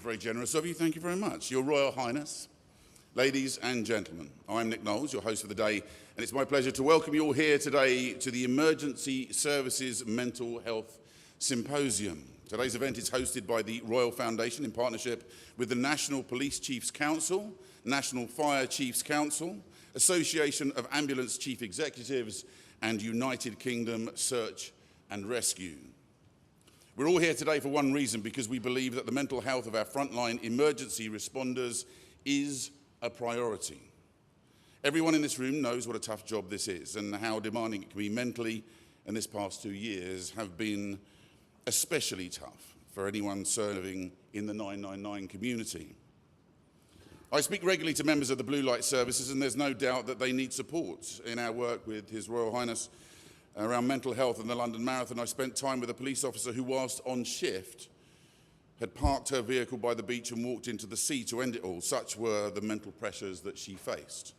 very generous of you. Thank you very much. Your Royal Highness, ladies and gentlemen, I'm Nick Knowles, your host for the day, and it's my pleasure to welcome you all here today to the Emergency Services Mental Health Symposium. Today's event is hosted by the Royal Foundation in partnership with the National Police Chiefs Council, National Fire Chiefs Council, Association of Ambulance Chief Executives, and United Kingdom Search and Rescue. We're all here today for one reason, because we believe that the mental health of our frontline emergency responders is a priority. Everyone in this room knows what a tough job this is and how demanding it can be mentally, and this past 2 years have been especially tough for anyone serving in the 999 community. I speak regularly to members of the blue light services, and there's no doubt that they need support. In our work with His Royal Highness around mental health and the London Marathon, I spent time with a police officer who, whilst on shift, had parked her vehicle by the beach and walked into the sea to end it all. Such were the mental pressures that she faced.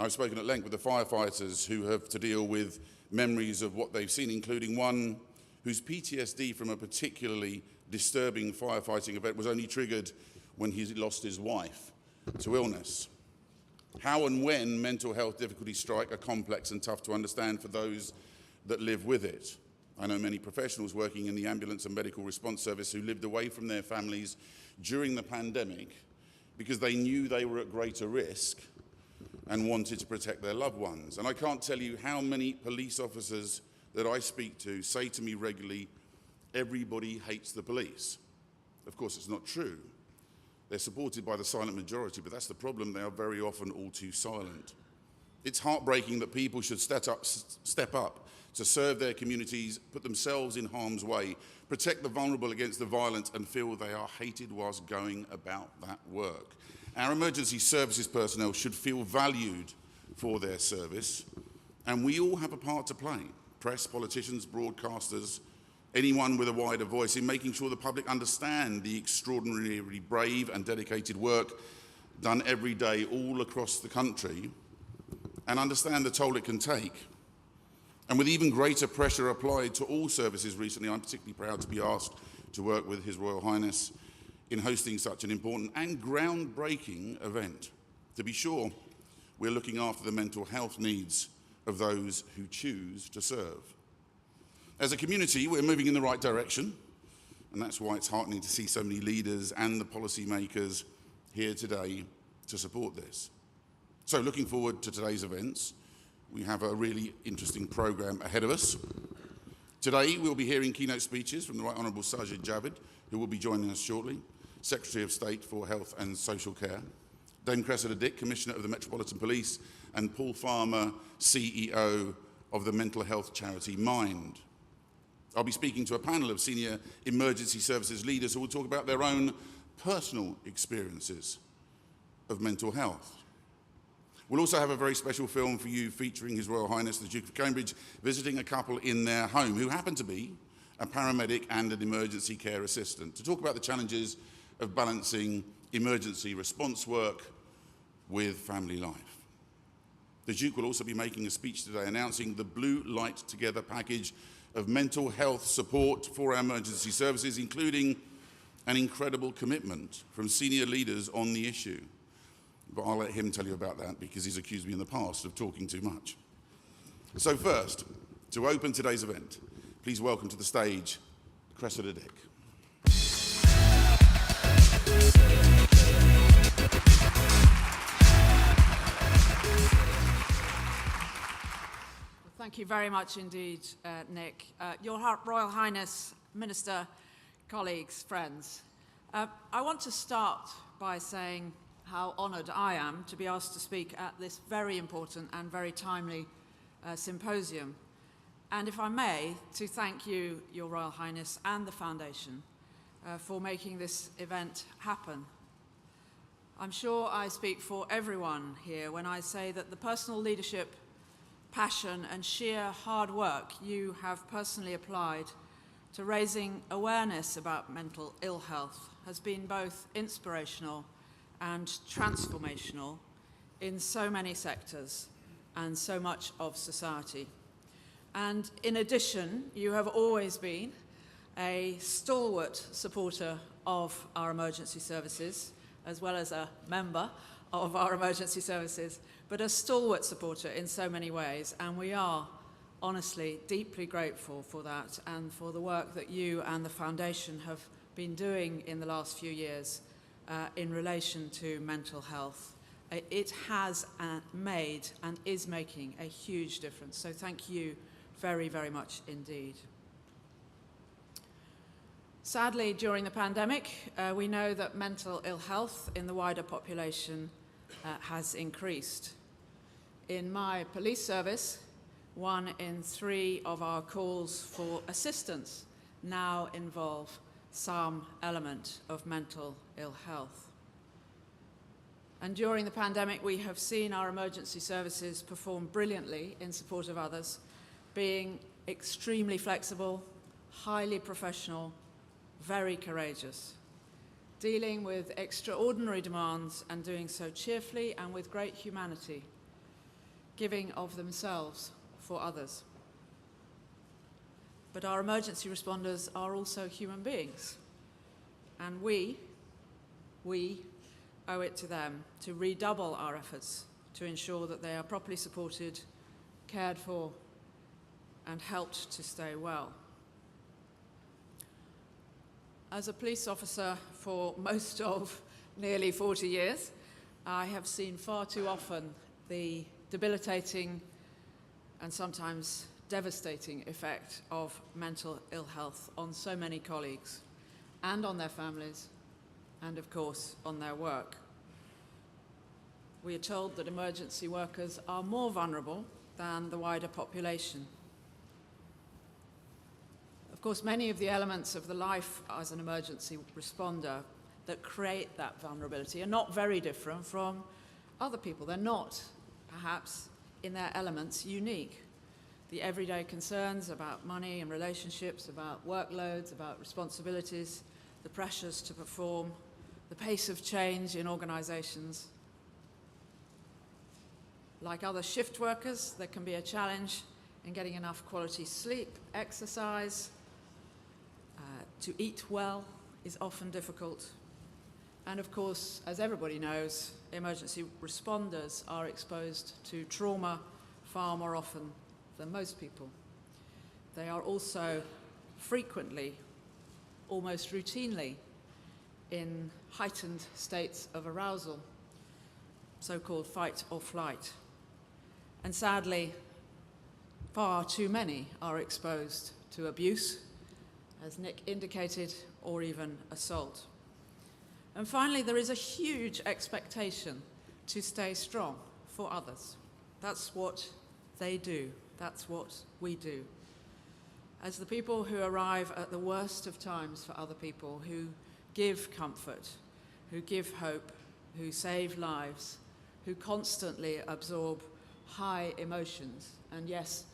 I've spoken at length with the firefighters who have to deal with memories of what they've seen, including one whose PTSD from a particularly disturbing firefighting event was only triggered when he lost his wife to illness. How and when mental health difficulties strike are complex and tough to understand for those that live with it. I know many professionals working in the ambulance and medical response service who lived away from their families during the pandemic because they knew they were at greater risk and wanted to protect their loved ones. And I can't tell you how many police officers that I speak to say to me regularly, everybody hates the police. Of course, it's not true. They're supported by the silent majority, but that's the problem. They are very often all too silent. It's heartbreaking that people should step up to serve their communities, put themselves in harm's way, protect the vulnerable against the violent, and feel they are hated whilst going about that work. Our emergency services personnel should feel valued for their service, and we all have a part to play. Press, politicians, broadcasters, anyone with a wider voice, in making sure the public understand the extraordinarily brave and dedicated work done every day all across the country and understand the toll it can take. And with even greater pressure applied to all services recently, I'm particularly proud to be asked to work with His Royal Highness in hosting such an important and groundbreaking event. To be sure, we're looking after the mental health needs of those who choose to serve. As a community, we're moving in the right direction, and that's why it's heartening to see so many leaders and the policymakers here today to support this. So looking forward to today's events. We have a really interesting programme ahead of us. Today we'll be hearing keynote speeches from the Right Honourable Sajid Javid, who will be joining us shortly, Secretary of State for Health and Social Care, Dame Cressida Dick, Commissioner of the Metropolitan Police, and Paul Farmer, CEO of the mental health charity Mind. I'll be speaking to a panel of senior emergency services leaders who will talk about their own personal experiences of mental health. We'll also have a very special film for you featuring His Royal Highness the Duke of Cambridge visiting a couple in their home who happen to be a paramedic and an emergency care assistant to talk about the challenges of balancing emergency response work with family life. The Duke will also be making a speech today announcing the Blue Light Together package of mental health support for our emergency services, including an incredible commitment from senior leaders on the issue. But I'll let him tell you about that because he's accused me in the past of talking too much. So first, to open today's event, please welcome to the stage Cressida Dick. Thank you very much indeed, Nick. Your Royal Highness, Minister, colleagues, friends, I want to start by saying how honoured I am to be asked to speak at this very important and very timely symposium. And if I may, to thank you, Your Royal Highness, and the Foundation for making this event happen. I'm sure I speak for everyone here when I say that the personal leadership, passion and sheer hard work you have personally applied to raising awareness about mental ill health has been both inspirational and transformational in so many sectors and so much of society. And in addition, you have always been a stalwart supporter of our emergency services, as well as a member of our emergency services, but a stalwart supporter in so many ways, and we are honestly deeply grateful for that and for the work that you and the Foundation have been doing in the last few years in relation to mental health. It has made and is making a huge difference, so thank you very, very much indeed. Sadly, during the pandemic, we know that mental ill health in the wider population has increased. In my police service, 1 in 3 of our calls for assistance now involve some element of mental ill health. And during the pandemic, we have seen our emergency services perform brilliantly in support of others, being extremely flexible, highly professional, very courageous, dealing with extraordinary demands and doing so cheerfully and with great humanity, giving of themselves for others. But our emergency responders are also human beings, and we owe it to them to redouble our efforts to ensure that they are properly supported, cared for, and helped to stay well. As a police officer for most of nearly 40 years, I have seen far too often the debilitating and sometimes devastating effect of mental ill health on so many colleagues and on their families and, of course, on their work. We are told that emergency workers are more vulnerable than the wider population. Of course, many of the elements of the life as an emergency responder that create that vulnerability are not very different from other people. They're not, perhaps, in their elements, unique. The everyday concerns about money and relationships, about workloads, about responsibilities, the pressures to perform, the pace of change in organizations. Like other shift workers, there can be a challenge in getting enough quality sleep, exercise. To eat well is often difficult. And of course, as everybody knows, emergency responders are exposed to trauma far more often than most people. They are also frequently, almost routinely, in heightened states of arousal, so-called fight or flight. And sadly, far too many are exposed to abuse, as Nick indicated, or even assault. And finally, there is a huge expectation to stay strong for others. That's what they do. That's what we do. As the people who arrive at the worst of times for other people, who give comfort, who give hope, who save lives, who constantly absorb high emotions, and yes,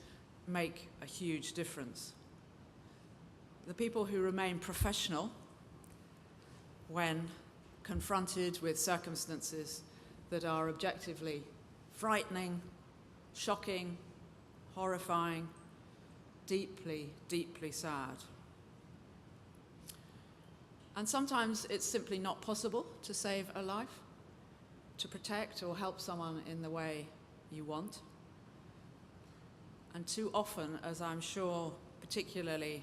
make a huge difference. The people who remain professional when confronted with circumstances that are objectively frightening, shocking, horrifying, deeply, deeply sad. And sometimes it's simply not possible to save a life, to protect or help someone in the way you want. And too often, as I'm sure particularly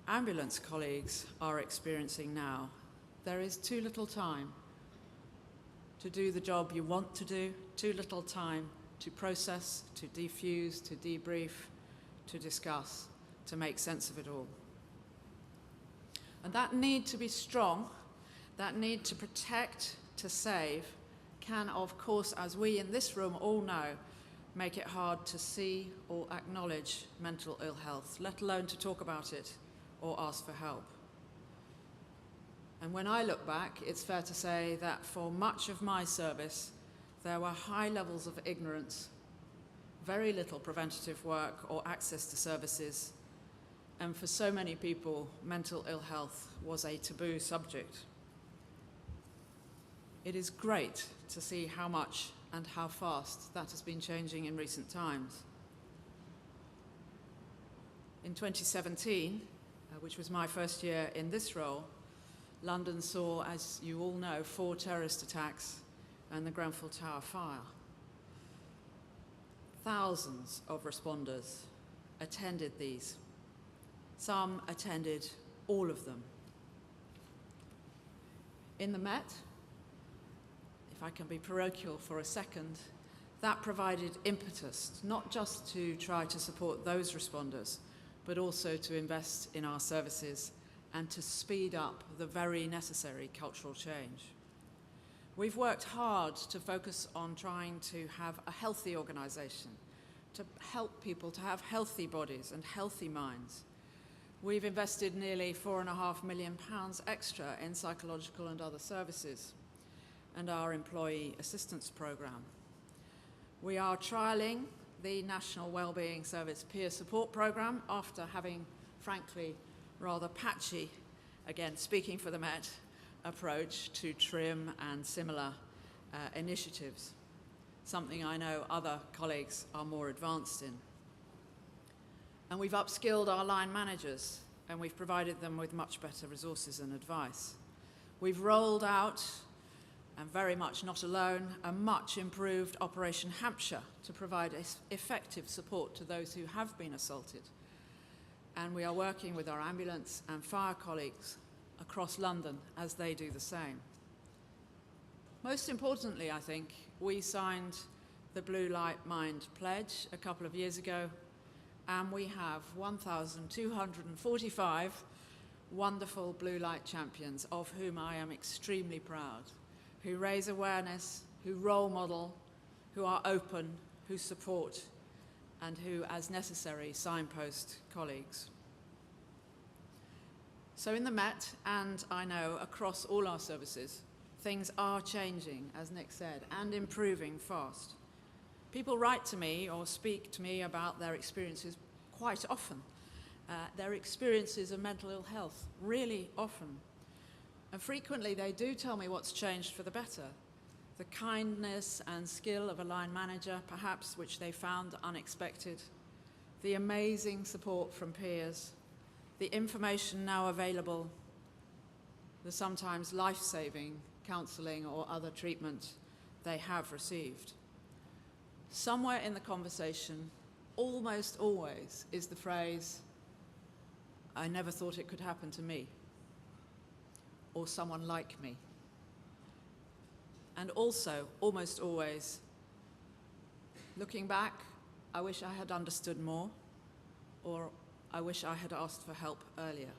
ambulance colleagues are experiencing now, there is too little time to do the job you want to do, too little time to process, to defuse, to debrief, to discuss, to make sense of it all. And that need to be strong, that need to protect, to save, can, of course, as we in this room all know, make it hard to see or acknowledge mental ill health, let alone to talk about it or ask for help. And when I look back, it's fair to say that for much of my service, there were high levels of ignorance, very little preventative work or access to services, and for so many people, mental ill health was a taboo subject. It is great to see how much and how fast that has been changing in recent times. In 2017, which was my first year in this role, London saw, as you all know, 4 terrorist attacks and the Grenfell Tower fire. Thousands of responders attended these. Some attended all of them. In the Met, if I can be parochial for a second, that provided impetus, not just to try to support those responders, but also to invest in our services and to speed up the very necessary cultural change. We've worked hard to focus on trying to have a healthy organisation, to help people to have healthy bodies and healthy minds. We've invested nearly £4.5 million extra in psychological and other services and our employee assistance programme. We are trialling the National Wellbeing Service Peer Support Programme after having, frankly, rather patchy, again speaking for the Met, approach to TRIM and similar initiatives, something I know other colleagues are more advanced in. And we've upskilled our line managers and we've provided them with much better resources and advice. We've rolled out, and very much not alone, a much improved Operation Hampshire to provide effective support to those who have been assaulted. And we are working with our ambulance and fire colleagues across London as they do the same. Most importantly, I think, we signed the Blue Light Mind Pledge a couple of years ago, and we have 1,245 wonderful blue light champions, of whom I am extremely proud, who raise awareness, who role model, who are open, who support, and who, as necessary, signpost colleagues. So in the Met, and I know across all our services, things are changing, as Nick said, and improving fast. People write to me or speak to me about their experiences quite often, their experiences of mental ill health, really often. And frequently they do tell me what's changed for the better. The kindness and skill of a line manager, perhaps, which they found unexpected, the amazing support from peers, the information now available, the sometimes life-saving counselling or other treatment they have received. Somewhere in the conversation, almost always, is the phrase, "I never thought it could happen to me," or "someone like me." And also, almost always, looking back, "I wish I had understood more," or "I wish I had asked for help earlier."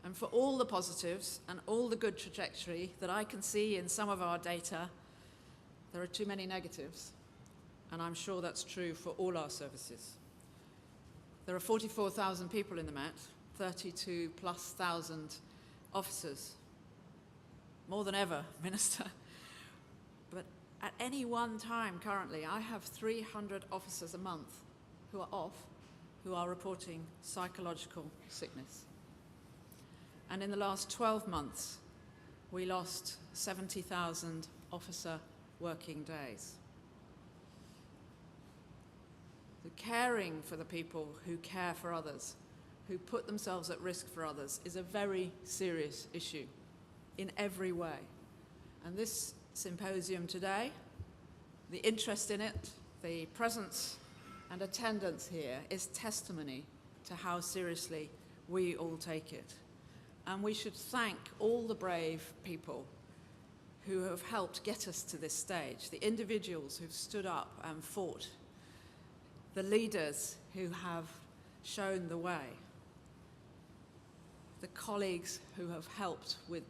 And for all the positives and all the good trajectory that I can see in some of our data, there are too many negatives, and I'm sure that's true for all our services. There are 44,000 people in the Met, 32,000+ officers. More than ever, Minister. But at any one time currently, I have 300 officers a month who are off, who are reporting psychological sickness. And in the last 12 months, we lost 70,000 officer working days. The caring for the people who care for others, who put themselves at risk for others, is a very serious issue in every way. And this symposium today, the interest in it, the presence and attendance here is testimony to how seriously we all take it. And we should thank all the brave people who have helped get us to this stage, the individuals who've stood up and fought, the leaders who have shown the way, the colleagues who have helped with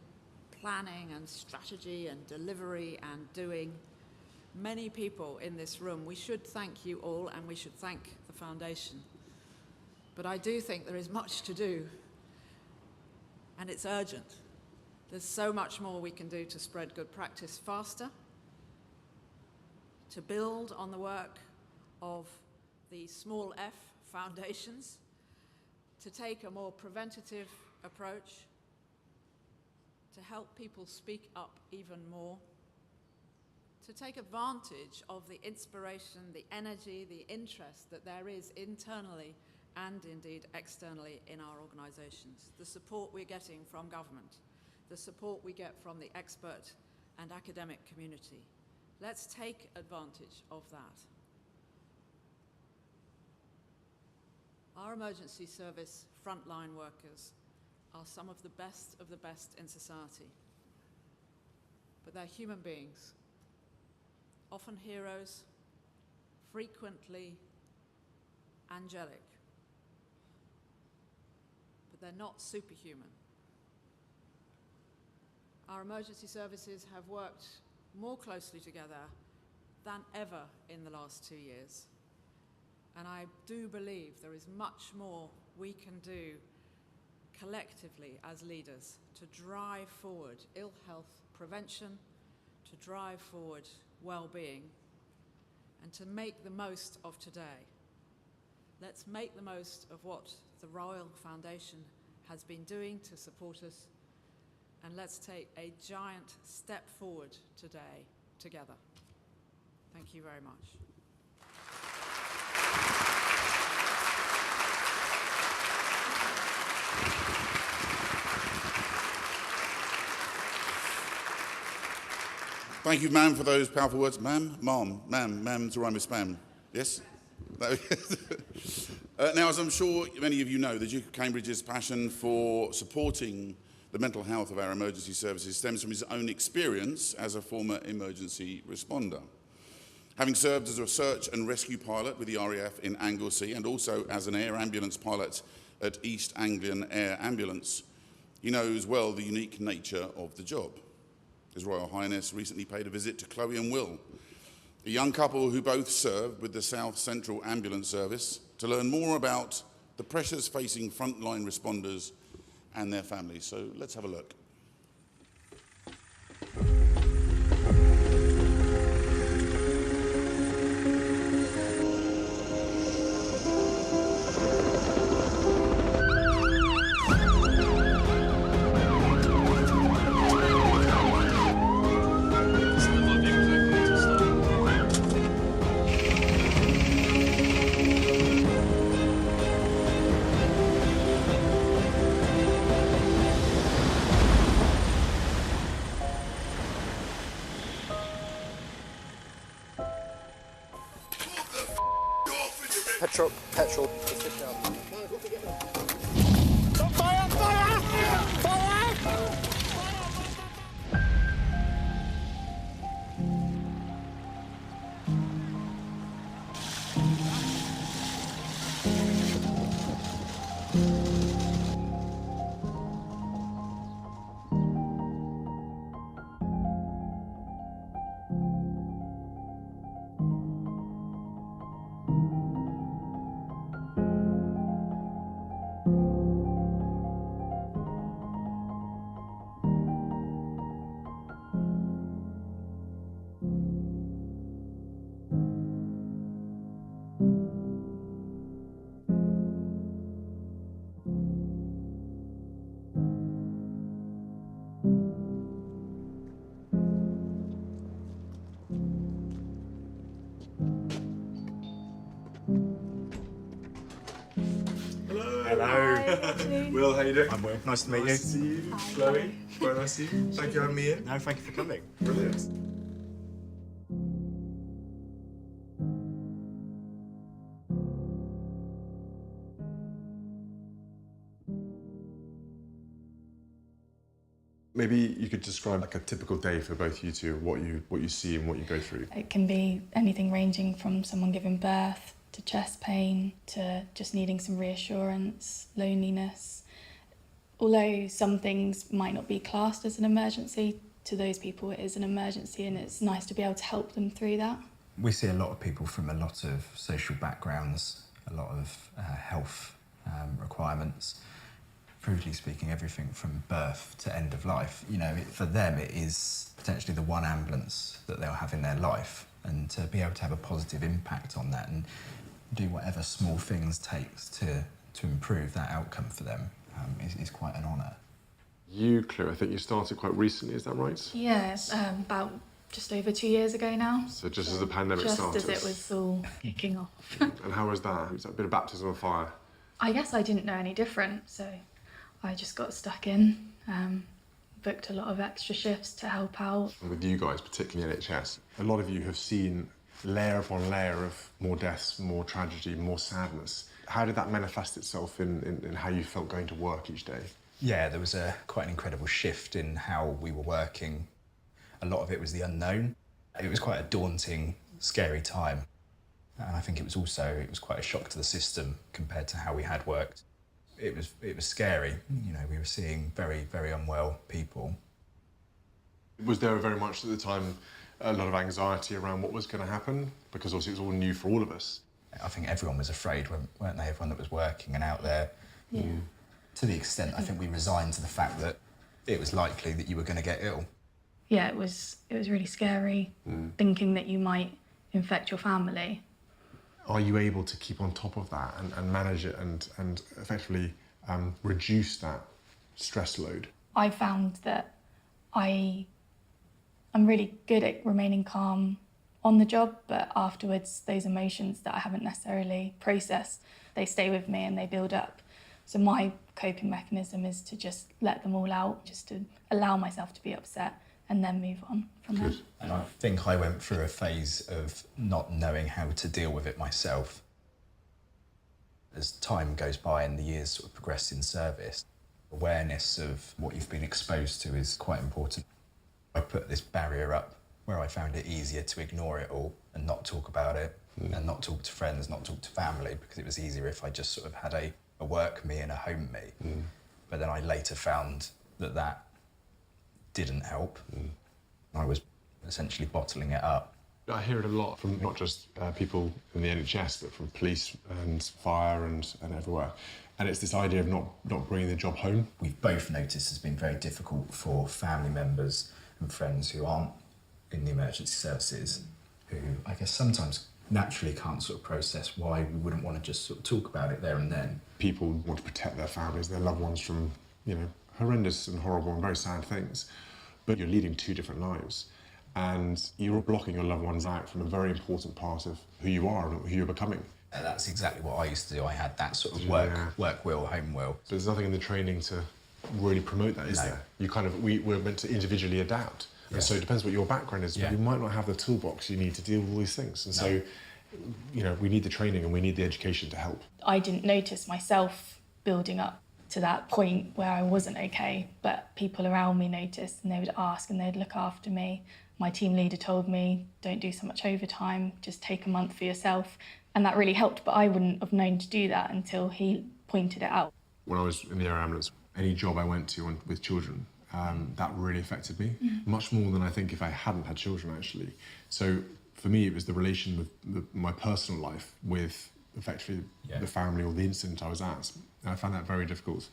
planning and strategy and delivery and doing. Many people in this room. We should thank you all, and we should thank the Foundation. But I do think there is much to do, and it's urgent. There's so much more we can do to spread good practice faster, to build on the work of the small f foundations, to take a more preventative approach, to help people speak up even more, to take advantage of the inspiration, the energy, the interest that there is internally and indeed externally in our organisations, the support we're getting from government, the support we get from the expert and academic community. Let's take advantage of that. Our emergency service frontline workers are some of the best in society. But they're human beings, often heroes, frequently angelic. But they're not superhuman. Our emergency services have worked more closely together than ever in the last 2 years. And I do believe there is much more we can do collectively as leaders to drive forward ill health prevention, to drive forward well-being, and to make the most of today. Let's make the most of what the Royal Foundation has been doing to support us, and let's take a giant step forward today together. Thank you very much. Thank you, ma'am, for those powerful words. Ma'am, ma'am to rhyme with spam. Yes? Now, as I'm sure many of you know, the Duke of Cambridge's passion for supporting the mental health of our emergency services stems from his own experience as a former emergency responder. Having served as a search and rescue pilot with the RAF in Anglesey and also as an air ambulance pilot at East Anglian Air Ambulance, he knows well the unique nature of the job. His Royal Highness recently paid a visit to Chloe and Will, a young couple who both served with the South Central Ambulance Service, to learn more about the pressures facing frontline responders and their families. So let's have a look. Petrol. Hello. Hi, Will, how you doing? I'm Will. Nice to meet Nice to see you. Hi. Chloe, very nice to see you. Thank you for having me in. No, thank you for coming. Brilliant. Maybe you could describe like a typical day for both you two, what you see and what you go through. It can be anything ranging from someone giving birth to chest pain to just needing some reassurance, loneliness. Although some things might not be classed as an emergency, to those people it is an emergency, and it's nice to be able to help them through that. We see a lot of people from a lot of social backgrounds, a lot of health requirements. Brutally speaking, everything from birth to end of life. You know, for them it is potentially the one ambulance that they'll have in their life, and to be able to have a positive impact on that and do whatever small things takes to improve that outcome for them is quite an honour. You, Chloe, I think you started quite recently, is that right? Yeah, about just over 2 years ago now. So just as the pandemic started? Just as it was all kicking off. And how was that? Was that a bit of baptism of fire? I guess I didn't know any different, so I just got stuck in, booked a lot of extra shifts to help out. With you guys, particularly NHS, a lot of you have seen layer upon layer of more deaths, more tragedy, more sadness. How did that manifest itself in how you felt going to work each day? Yeah, there was quite an incredible shift in how we were working. A lot of it was the unknown. It was quite a daunting, scary time. And I think it was quite a shock to the system compared to how we had worked. It was scary. You know, we were seeing very, very unwell people. Was there very much at the time a lot of anxiety around what was going to happen? Because obviously it was all new for all of us. I think everyone was afraid, weren't they? Everyone that was working and out there. Yeah. To the extent, I think we resigned to the fact that it was likely that you were going to get ill. Yeah, it was really scary, thinking that you might infect your family. Are you able to keep on top of that and manage it and effectively reduce that stress load? I found that I'm really good at remaining calm on the job, but afterwards those emotions that I haven't necessarily processed, they stay with me and they build up. So my coping mechanism is to just let them all out, just to allow myself to be upset and then move on from there. And I think I went through a phase of not knowing how to deal with it myself. As time goes by and the years sort of progress in service, awareness of what you've been exposed to is quite important. I put this barrier up where I found it easier to ignore it all and not talk about it and not talk to friends, not talk to family, because it was easier if I just sort of had a work me and a home me. But then I later found that didn't help. I was essentially bottling it up. I hear it a lot from not just people in the NHS, but from police and fire and everywhere. And it's this idea of not bringing the job home. We've both noticed it's been very difficult for family members and friends who aren't in the emergency services, who I guess sometimes naturally can't sort of process why we wouldn't want to just sort of talk about it there and then. People want to protect their families, their loved ones from, horrendous and horrible and very sad things. But you're leading two different lives. And you're blocking your loved ones out from a very important part of who you are and who you're becoming. And that's exactly what I used to do. I had that sort of work will, home will. But there's nothing in the training to really promote that, is there? We're meant to individually adapt. Yeah. And so it depends what your background is. Yeah. You might not have the toolbox you need to deal with all these things. And so, we need the training and we need the education to help. I didn't notice myself building up to that point where I wasn't okay, but people around me noticed and they would ask and they'd look after me. My team leader told me, don't do so much overtime, just take a month for yourself. And that really helped, but I wouldn't have known to do that until he pointed it out. When I was in the air ambulance, any job I went to with children, that really affected me, much more than I think if I hadn't had children, actually. So for me, it was the relation with my personal life with effectively the family or the incident I was at. And I found that very difficult.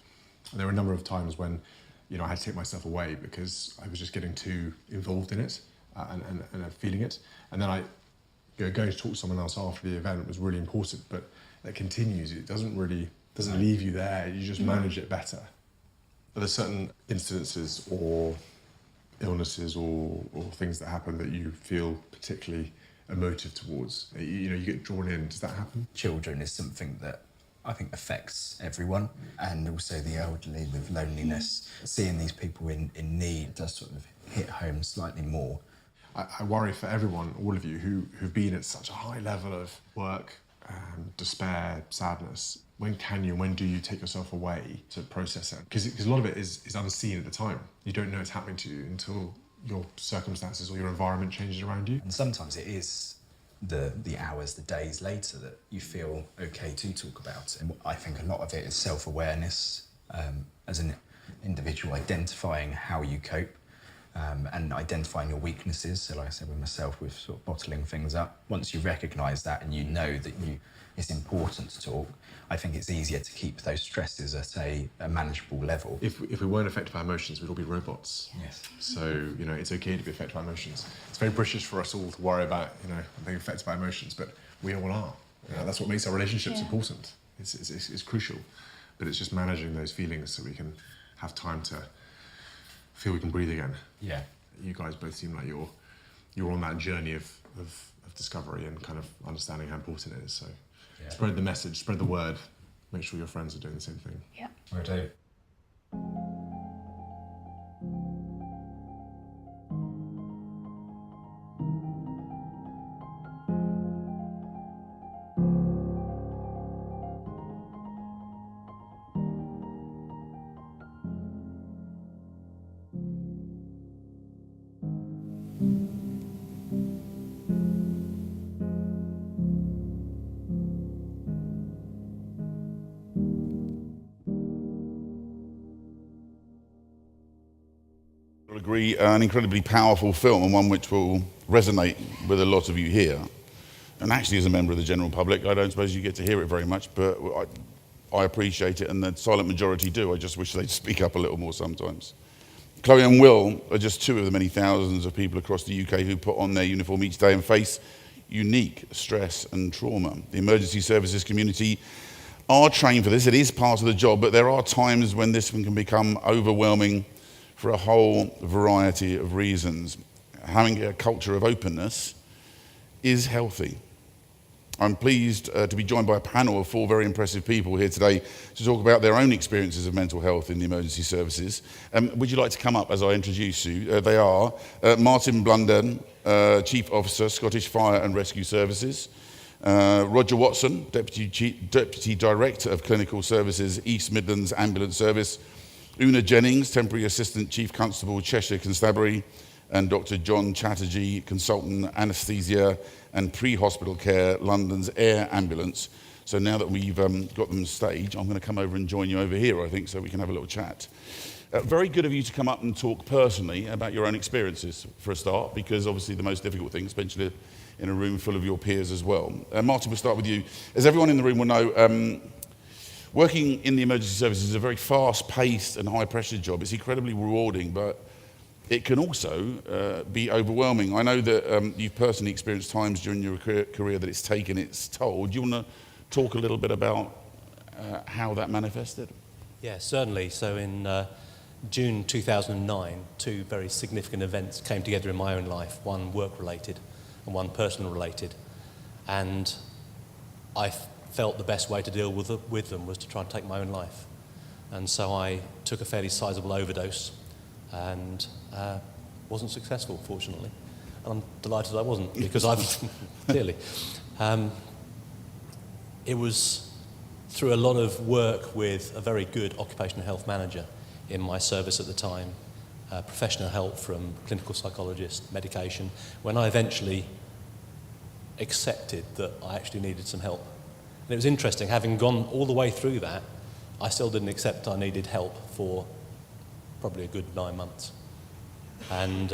And there were a number of times when, I had to take myself away because I was just getting too involved in it and feeling it. And then going to talk to someone else after the event was really important, but it continues. It doesn't leave you there. You just manage it better. Are there certain incidences or illnesses or things that happen that you feel particularly emotive towards? You get drawn in. Does that happen? Children is something that I think affects everyone, and also the elderly with loneliness. Seeing these people in need does sort of hit home slightly more. I worry for everyone, all of you, who've been at such a high level of work, despair, sadness. When do you take yourself away to process it? Because a lot of it is unseen at the time. You don't know it's happening to you until your circumstances or your environment changes around you. And sometimes it is the hours, the days later that you feel okay to talk about it. And I think a lot of it is self-awareness, as an individual, identifying how you cope. And identifying your weaknesses. So like I said with myself, with sort of bottling things up. Once you recognise that and you know that it's important to talk, I think it's easier to keep those stresses at a manageable level. If we weren't affected by emotions, we'd all be robots. Yes. So, it's okay to be affected by emotions. It's very British for us all to worry about, being affected by emotions, but we all are. That's what makes our relationships important. It's crucial. But it's just managing those feelings so we can have time to feel we can breathe again. Yeah. You guys both seem like you're on that journey of discovery and kind of understanding how important it is. So spread the message, spread the word, make sure your friends are doing the same thing. Yeah. I do. I agree, an incredibly powerful film and one which will resonate with a lot of you here. And actually, as a member of the general public, I don't suppose you get to hear it very much, but I appreciate it, and the silent majority do. I just wish they'd speak up a little more sometimes. Chloe and Will are just two of the many thousands of people across the UK who put on their uniform each day and face unique stress and trauma. The emergency services community are trained for this. It is part of the job, but there are times when this can become overwhelming for a whole variety of reasons. Having a culture of openness is healthy. I'm pleased to be joined by a panel of four very impressive people here today to talk about their own experiences of mental health in the emergency services. Would you like to come up as I introduce you? They are Martin Blunden, Chief Officer, Scottish Fire and Rescue Services, Roger Watson, Deputy Director of Clinical Services, East Midlands Ambulance Service, Una Jennings, Temporary Assistant Chief Constable, Cheshire Constabulary, and Dr. John Chatterjee, Consultant Anaesthesia and Pre-Hospital Care, London's Air Ambulance. So now that we've got them on stage, I'm going to come over and join you over here, I think, so we can have a little chat. Very good of you to come up and talk personally about your own experiences, for a start, because obviously the most difficult thing, especially in a room full of your peers as well. Martin, we'll start with you. As everyone in the room will know, working in the emergency services is a very fast-paced and high-pressure job. It's incredibly rewarding, but it can also be overwhelming. I know that you've personally experienced times during your career that it's taken its toll. Do you want to talk a little bit about how that manifested? Yeah, certainly. So in June 2009, two very significant events came together in my own life, one work-related and one personal-related. And I felt the best way to deal with them was to try and take my own life. And so I took a fairly sizable overdose and wasn't successful, fortunately. And I'm delighted I wasn't, because I've clearly. It was through a lot of work with a very good occupational health manager in my service at the time, professional help from clinical psychologist, medication, when I eventually accepted that I actually needed some help. And it was interesting, having gone all the way through that, I still didn't accept I needed help for probably a good 9 months. And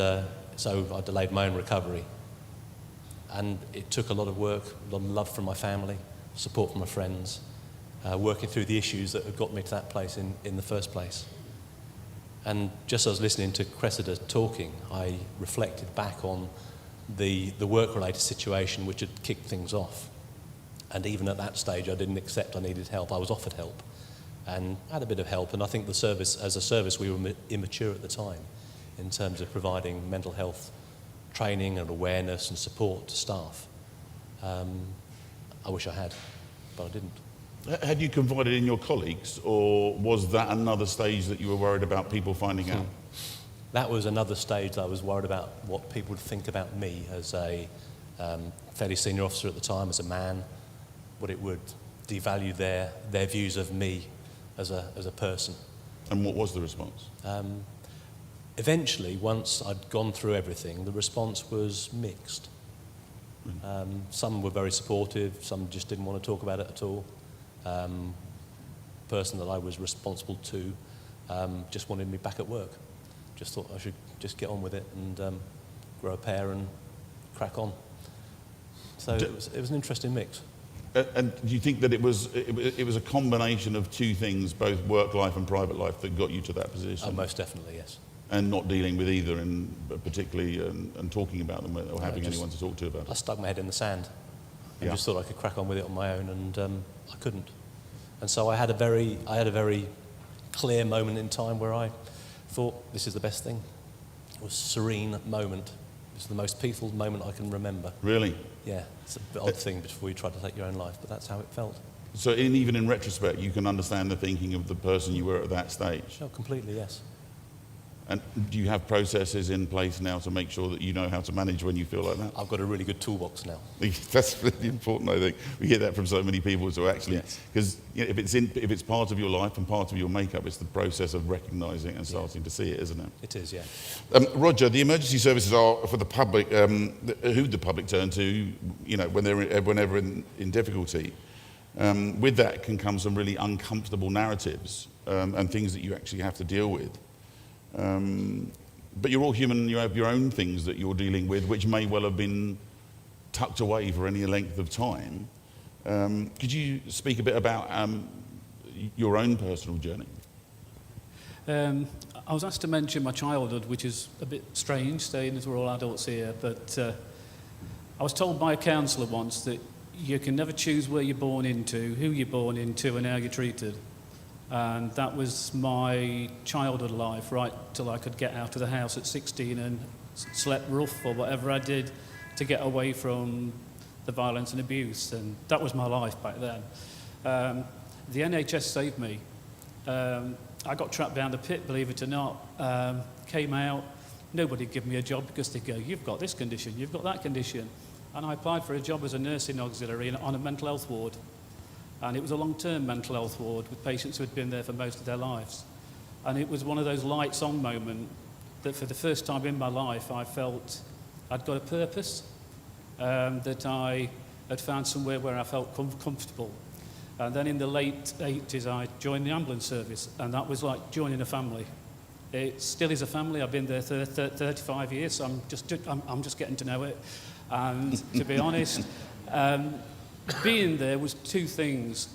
so I delayed my own recovery. And it took a lot of work, a lot of love from my family, support from my friends, working through the issues that had got me to that place in the first place. And just as I was listening to Cressida talking, I reflected back on the work-related situation which had kicked things off. And even at that stage, I didn't accept I needed help. I was offered help and had a bit of help. And I think the service, as a service, we were immature at the time in terms of providing mental health training and awareness and support to staff. I wish I had, but I didn't. Had you confided in your colleagues, or was that another stage that you were worried about people finding out? That was another stage that I was worried about what people would think about me as a fairly senior officer at the time, as a man, what it would devalue their views of me as a person. And what was the response? Eventually, once I'd gone through everything, the response was mixed. Some were very supportive, some just didn't want to talk about it at all. The person that I was responsible to just wanted me back at work. Just thought I should just get on with it and grow a pair and crack on. So it was an interesting mix. And do you think that it was a combination of two things, both work life and private life, that got you to that position? Oh, most definitely, yes. And not dealing with either, and particularly and talking about them or having anyone to talk to about it? I stuck my head in the sand and just thought I could crack on with it on my own, and I couldn't. And so I had a very clear moment in time where I thought, this is the best thing. It was a serene moment. It was the most peaceful moment I can remember. Really? Yeah, it's an odd thing before you try to take your own life, but that's how it felt. So even in retrospect, you can understand the thinking of the person you were at that stage? Oh, completely, yes. And do you have processes in place now to make sure that you know how to manage when you feel like that? I've got a really good toolbox now. That's really important, I think. We hear that from so many people, so actually, Yes. because if it's part of your life and part of your makeup, it's the process of recognising and starting to see it, isn't it? It is, yeah. Roger, the emergency services are for the public, who the public turn to, whenever in difficulty. With that can come some really uncomfortable narratives and things that you actually have to deal with. But you're all human and you have your own things that you're dealing with, which may well have been tucked away for any length of time. Could you speak a bit about your own personal journey? I was asked to mention my childhood, which is a bit strange, staying as we're all adults here, but I was told by a counsellor once that you can never choose where you're born into, who you're born into, and how you're treated. And that was my childhood life, right till I could get out of the house at 16 and slept rough or whatever I did to get away from the violence and abuse. And that was my life back then. The NHS saved me. I got trapped down the pit, believe it or not. Came out, nobody gave me a job because they go, you've got this condition, you've got that condition. And I applied for a job as a nursing auxiliary on a mental health ward. And it was a long-term mental health ward with patients who had been there for most of their lives. And it was one of those lights-on moments that for the first time in my life I felt I'd got a purpose, that I had found somewhere where I felt comfortable. And then in the late 80s I joined the ambulance service, and that was like joining a family. It still is a family. I've been there 35 years, so I'm just getting to know it. And to be honest, being there was two things,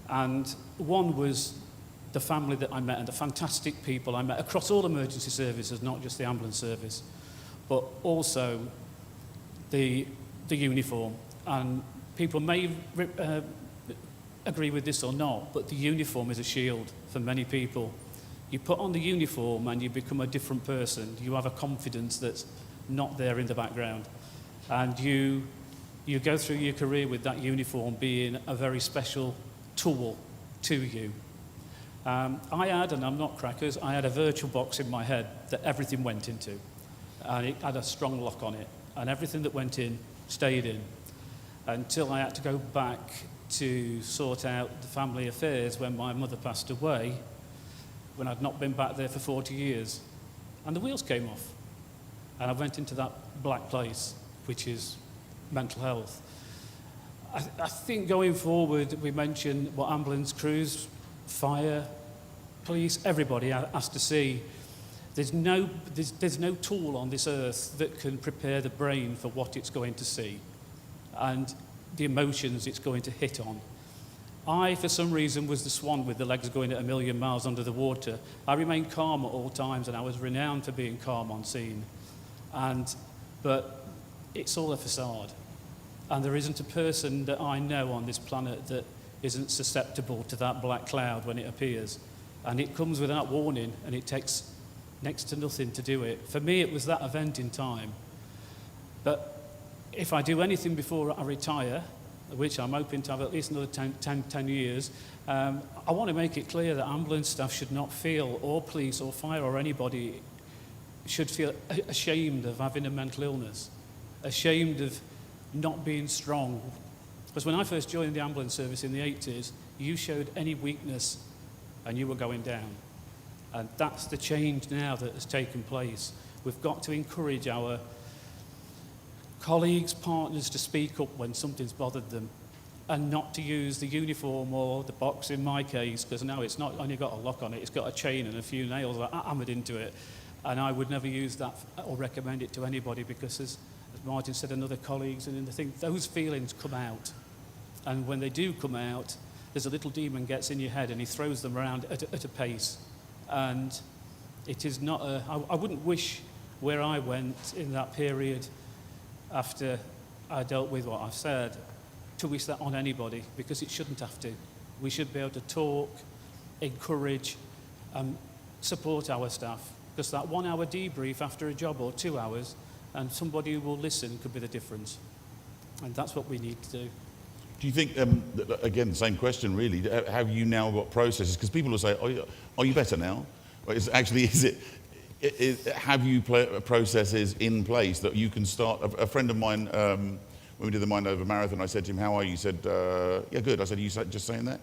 and one was the family that I met and the fantastic people I met across all emergency services, not just the ambulance service, but also the uniform. And people may agree with this or not, but the uniform is a shield for many people. You put on the uniform and you become a different person. You have a confidence that's not there in the background, and you go through your career with that uniform being a very special tool to you. I had, and I'm not crackers, I had a virtual box in my head that everything went into. And it had a strong lock on it. And everything that went in stayed in. Until I had to go back to sort out the family affairs when my mother passed away, when I'd not been back there for 40 years. And the wheels came off. And I went into that black place, which is mental health. I think going forward, we mentioned what ambulance crews, fire, police, everybody has to see. There's no tool on this earth that can prepare the brain for what it's going to see and the emotions it's going to hit on. I, for some reason, was the swan with the legs going at 1,000,000 miles under the water. I remained calm at all times, and I was renowned for being calm on scene. But it's all a facade. And there isn't a person that I know on this planet that isn't susceptible to that black cloud when it appears. And it comes without warning, and it takes next to nothing to do it. For me, it was that event in time. But if I do anything before I retire, which I'm hoping to have at least another 10 years, I want to make it clear that ambulance staff should not feel, or police or fire or anybody should feel ashamed of having a mental illness, ashamed of not being strong. Because when I first joined the ambulance service in the 80s, you showed any weakness and you were going down. And that's the change now that has taken place. We've got to encourage our colleagues, partners to speak up when something's bothered them, and not to use the uniform or the box in my case, because now it's not only got a lock on it, it's got a chain and a few nails hammered into it. And I would never use that or recommend it to anybody, because as Martin said, and other colleagues, and I think those feelings come out. And when they do come out, there's a little demon gets in your head and he throws them around at a pace. And it is not I wouldn't wish where I went in that period after I dealt with what I've said, to wish that on anybody, because it shouldn't have to. We should be able to talk, encourage, support our staff, because that 1 hour debrief after a job, or 2 hours, and somebody who will listen could be the difference. And that's what we need to do. Do you think, again, same question really, have you now got processes? Because people will say, are you better now? But have you processes in place that you can start? A friend of mine, when we did the Mind Over Marathon, I said to him, how are you? He said, yeah, good. I said, are you just saying that?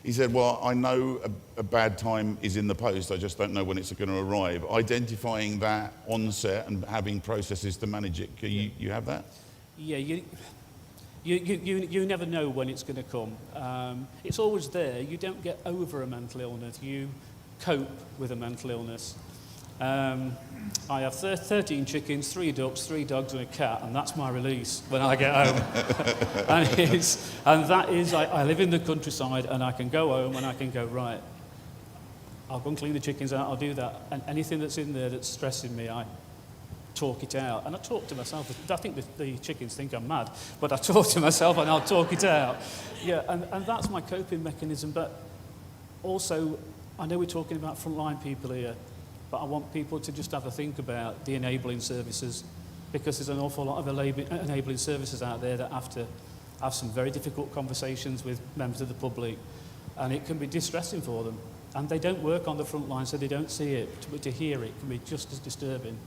He said, well, I know a bad time is in the post, I just don't know when it's going to arrive. Identifying that on set and having processes to manage it, you have that? Yeah, you never know when it's going to come. It's always there. You don't get over a mental illness. You cope with a mental illness. I have 13 chickens, 3 ducks, 3 dogs and a cat, and that's my release when I get home. I live in the countryside, and I can go home and I can go, right, I'll go and clean the chickens out, I'll do that. And anything that's in there that's stressing me, I talk it out. And I talk to myself. I think the chickens think I'm mad, but I talk to myself and I'll talk it out. Yeah, and that's my coping mechanism. But also, I know we're talking about frontline people here, but I want people to just have a think about the enabling services, because there's an awful lot of enabling services out there that have to have some very difficult conversations with members of the public, and it can be distressing for them. And they don't work on the front line, so they don't see it, but to hear it can be just as disturbing.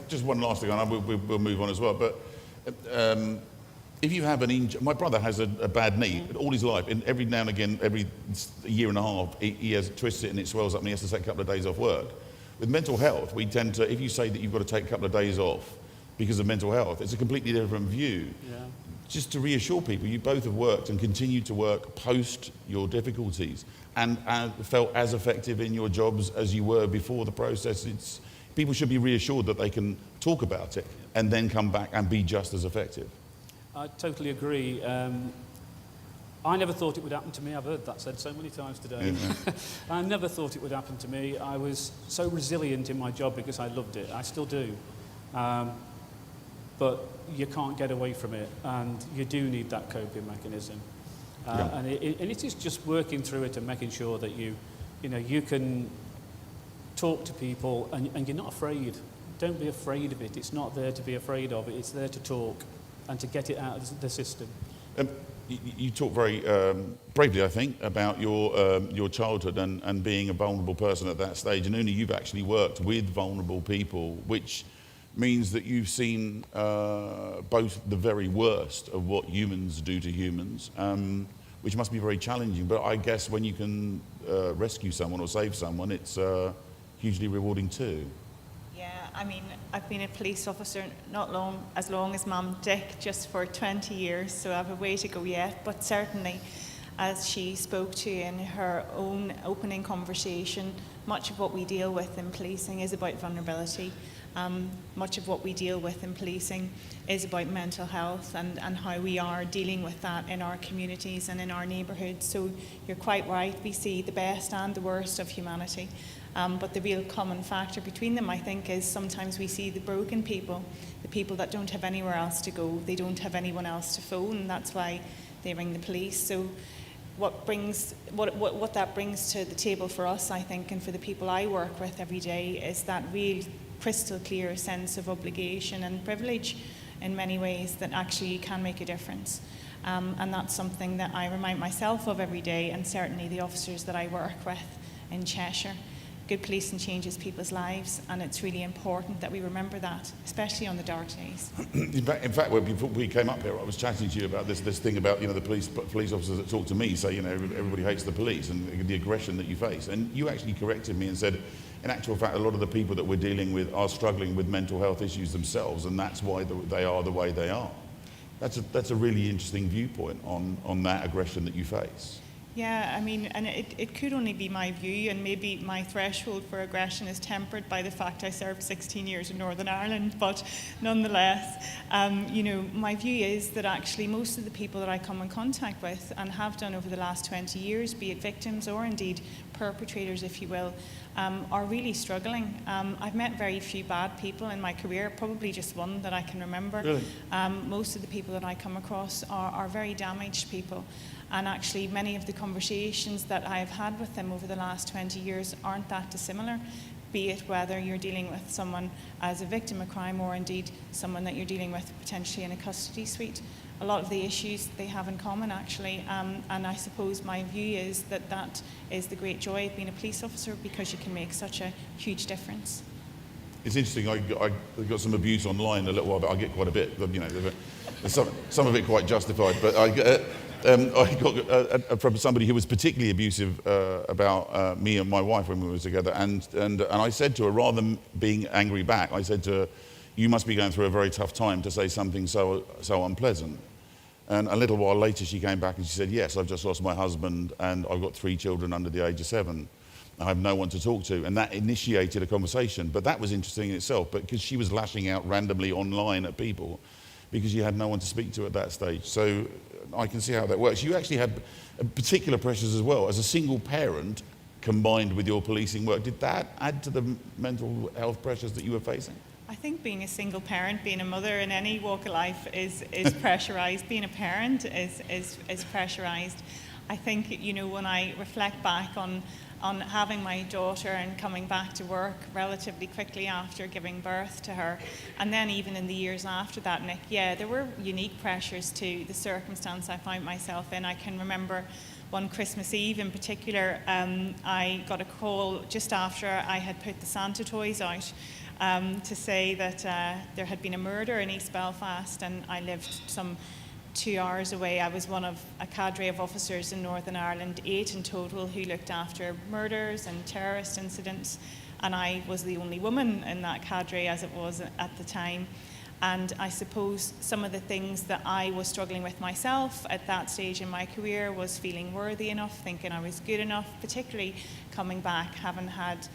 Just one last thing, and we'll move on as well, but if you have an injury, my brother has a bad knee all his life, and every now and again, every year and a half, he twists it and it swells up and he has to take a couple of days off work. With mental health, we tend to, if you say that you've got to take a couple of days off because of mental health, it's a completely different view. Yeah. Just to reassure people, you both have worked and continue to work post your difficulties and felt as effective in your jobs as you were before the process. People should be reassured that they can talk about it and then come back and be just as effective. I totally agree. I never thought it would happen to me. I've heard that said so many times today. Yeah. I never thought it would happen to me. I was so resilient in my job because I loved it. I still do. But you can't get away from it, and you do need that coping mechanism. And it is just working through it and making sure that you can talk to people and you're not afraid. Don't be afraid of it. It's not there to be afraid of it. It's there to talk and to get it out of the system. You talk very bravely, I think, about your childhood and being a vulnerable person at that stage. And Una, you've actually worked with vulnerable people, which means that you've seen both the very worst of what humans do to humans, which must be very challenging. But I guess when you can rescue someone or save someone, it's hugely rewarding too. Yeah, I mean, I've been a police officer not as long as Mum Dick, just for 20 years, so I have a way to go yet. But certainly, as she spoke to in her own opening conversation, much of what we deal with in policing is about vulnerability. Much of what we deal with in policing is about mental health and how we are dealing with that in our communities and in our neighbourhoods. So you're quite right, we see the best and the worst of humanity. But the real common factor between them, I think, is sometimes we see the broken people, the people that don't have anywhere else to go, they don't have anyone else to phone, and that's why they ring the police. So what that brings to the table for us, I think, and for the people I work with every day, is that real crystal clear sense of obligation and privilege in many ways that actually can make a difference. And that's something that I remind myself of every day, and certainly the officers that I work with in Cheshire. Good policing changes people's lives, and it's really important that we remember that, especially on the dark days. In fact, before we came up here, I was chatting to you about this thing about the police officers that talk to me say everybody hates the police and the aggression that you face, and you actually corrected me and said, in actual fact, a lot of the people that we're dealing with are struggling with mental health issues themselves, and that's why they are the way they are. That's a really interesting viewpoint on that aggression that you face. Yeah, I mean, and it could only be my view, and maybe my threshold for aggression is tempered by the fact I served 16 years in Northern Ireland, but nonetheless, my view is that actually most of the people that I come in contact with and have done over the last 20 years, be it victims or indeed perpetrators, if you will, are really struggling. I've met very few bad people in my career, probably just one that I can remember. Really? Most of the people that I come across are very damaged people. And actually, many of the conversations that I have had with them over the last 20 years aren't that dissimilar, be it whether you're dealing with someone as a victim of crime or indeed someone that you're dealing with potentially in a custody suite. a lot of the issues they have in common, actually. And I suppose my view is that that is the great joy of being a police officer, because you can make such a huge difference. It's interesting. I got some abuse online a little while, but I get quite a bit. You know, some of it quite justified. But I got from somebody who was particularly abusive about me and my wife when we were together. And I said to her, rather than being angry back, I said to her, "You must be going through a very tough time to say something so unpleasant." And a little while later, she came back and she said, "Yes, I've just lost my husband, and I've got 3 children under the age of 7. I have no one to talk to." And that initiated a conversation. But that was interesting in itself, but because she was lashing out randomly online at people because you had no one to speak to at that stage. So I can see how that works. You actually had particular pressures as well. As a single parent, combined with your policing work, did that add to the mental health pressures that you were facing? I think being a single parent, being a mother in any walk of life is pressurised. Being a parent is pressurised. I think, you know, when I reflect back on having my daughter and coming back to work relatively quickly after giving birth to her, and then even in the years after that, Nick, yeah, there were unique pressures to the circumstance I found myself in. I can remember one Christmas Eve in particular, I got a call just after I had put the Santa toys out to say that there had been a murder in East Belfast, and I lived some 2 hours away. I was one of a cadre of officers in Northern Ireland, 8 in total, who looked after murders and terrorist incidents, and I was the only woman in that cadre as it was at the time. And I suppose some of the things that I was struggling with myself at that stage in my career was feeling worthy enough, thinking I was good enough, particularly coming back, having had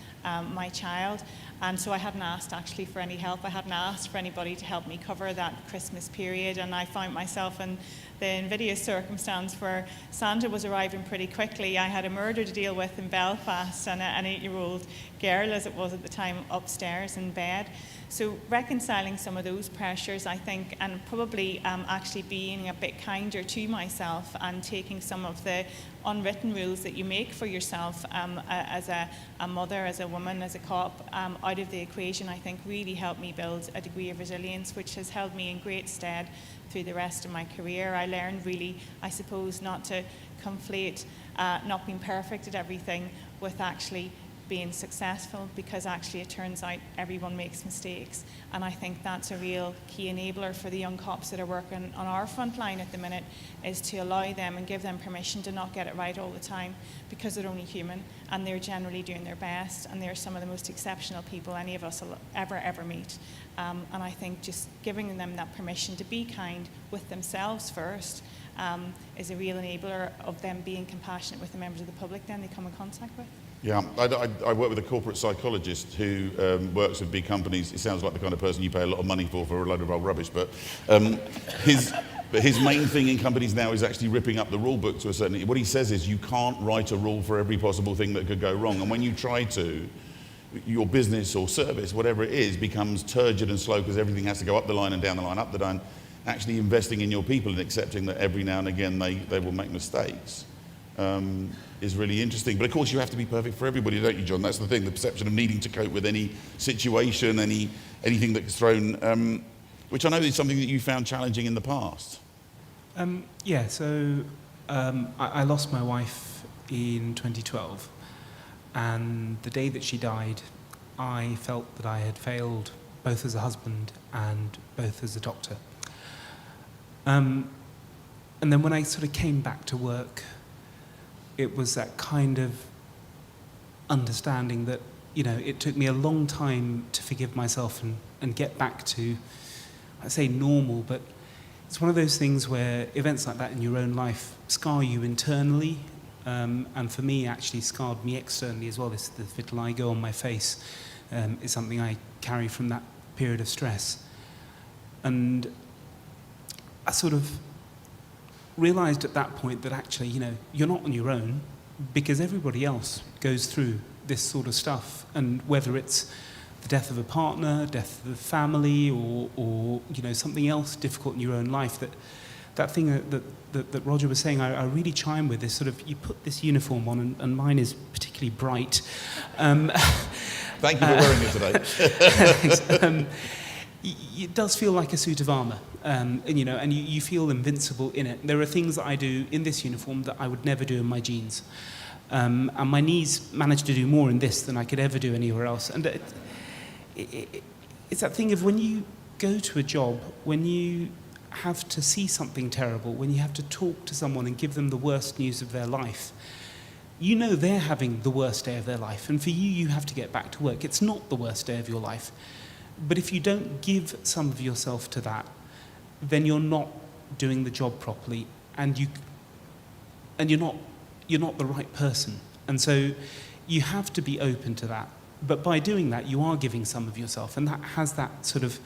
my child. And so I hadn't asked actually for any help. I hadn't asked for anybody to help me cover that Christmas period. And I found myself in the invidious circumstance where Santa was arriving pretty quickly. I had a murder to deal with in Belfast and an 8-year-old girl, as it was at the time, upstairs in bed. So reconciling some of those pressures, I think, and probably actually being a bit kinder to myself and taking some of the unwritten rules that you make for yourself as a mother, as a woman, as a cop, out of the equation, I think really helped me build a degree of resilience, which has held me in great stead through the rest of my career. I learned really, I suppose, not to conflate not being perfect at everything with actually being successful, because actually it turns out everyone makes mistakes, and I think that's a real key enabler for the young cops that are working on our front line at the minute, is to allow them and give them permission to not get it right all the time, because they're only human and they're generally doing their best, and they're some of the most exceptional people any of us will ever meet. And I think just giving them that permission to be kind with themselves first is a real enabler of them being compassionate with the members of the public then they come in contact with. Yeah, I work with a corporate psychologist who works with big companies. It sounds like the kind of person you pay a lot of money for a load of old rubbish, but his main thing in companies now is actually ripping up the rule book to a certain extent. What he says is you can't write a rule for every possible thing that could go wrong, and when you try to, your business or service, whatever it is, becomes turgid and slow because everything has to go up the line and down the line, up the line. Actually investing in your people and accepting that every now and again they will make mistakes is really interesting. But of course you have to be perfect for everybody, don't you, John? That's the thing, the perception of needing to cope with any situation, anything that's thrown, which I know is something that you found challenging in the past. I lost my wife in 2012, and the day that she died, I felt that I had failed both as a husband and both as a doctor. And then when I sort of came back to work, it was that kind of understanding that, you know, it took me a long time to forgive myself and get back to, I say normal, but it's one of those things where events like that in your own life scar you internally, and for me, actually scarred me externally as well. The vitiligo on my face is something I carry from that period of stress. And I sort of realized at that point that actually, you know, you're not on your own, because everybody else goes through this sort of stuff, and whether it's the death of a partner, death of a family, or you know, something else difficult in your own life, that thing that Roger was saying, I really chime with this sort of, you put this uniform on, and mine is particularly bright. Thank you for wearing it today. It does feel like a suit of armour, and you feel invincible in it. There are things that I do in this uniform that I would never do in my jeans. And my knees manage to do more in this than I could ever do anywhere else. And it's that thing of when you go to a job, when you have to see something terrible, when you have to talk to someone and give them the worst news of their life, you know they're having the worst day of their life. And for you, you have to get back to work. It's not the worst day of your life. But if you don't give some of yourself to that, then you're not doing the job properly, and you're not the right person. And so you have to be open to that. But by doing that, you are giving some of yourself, and that has that sort of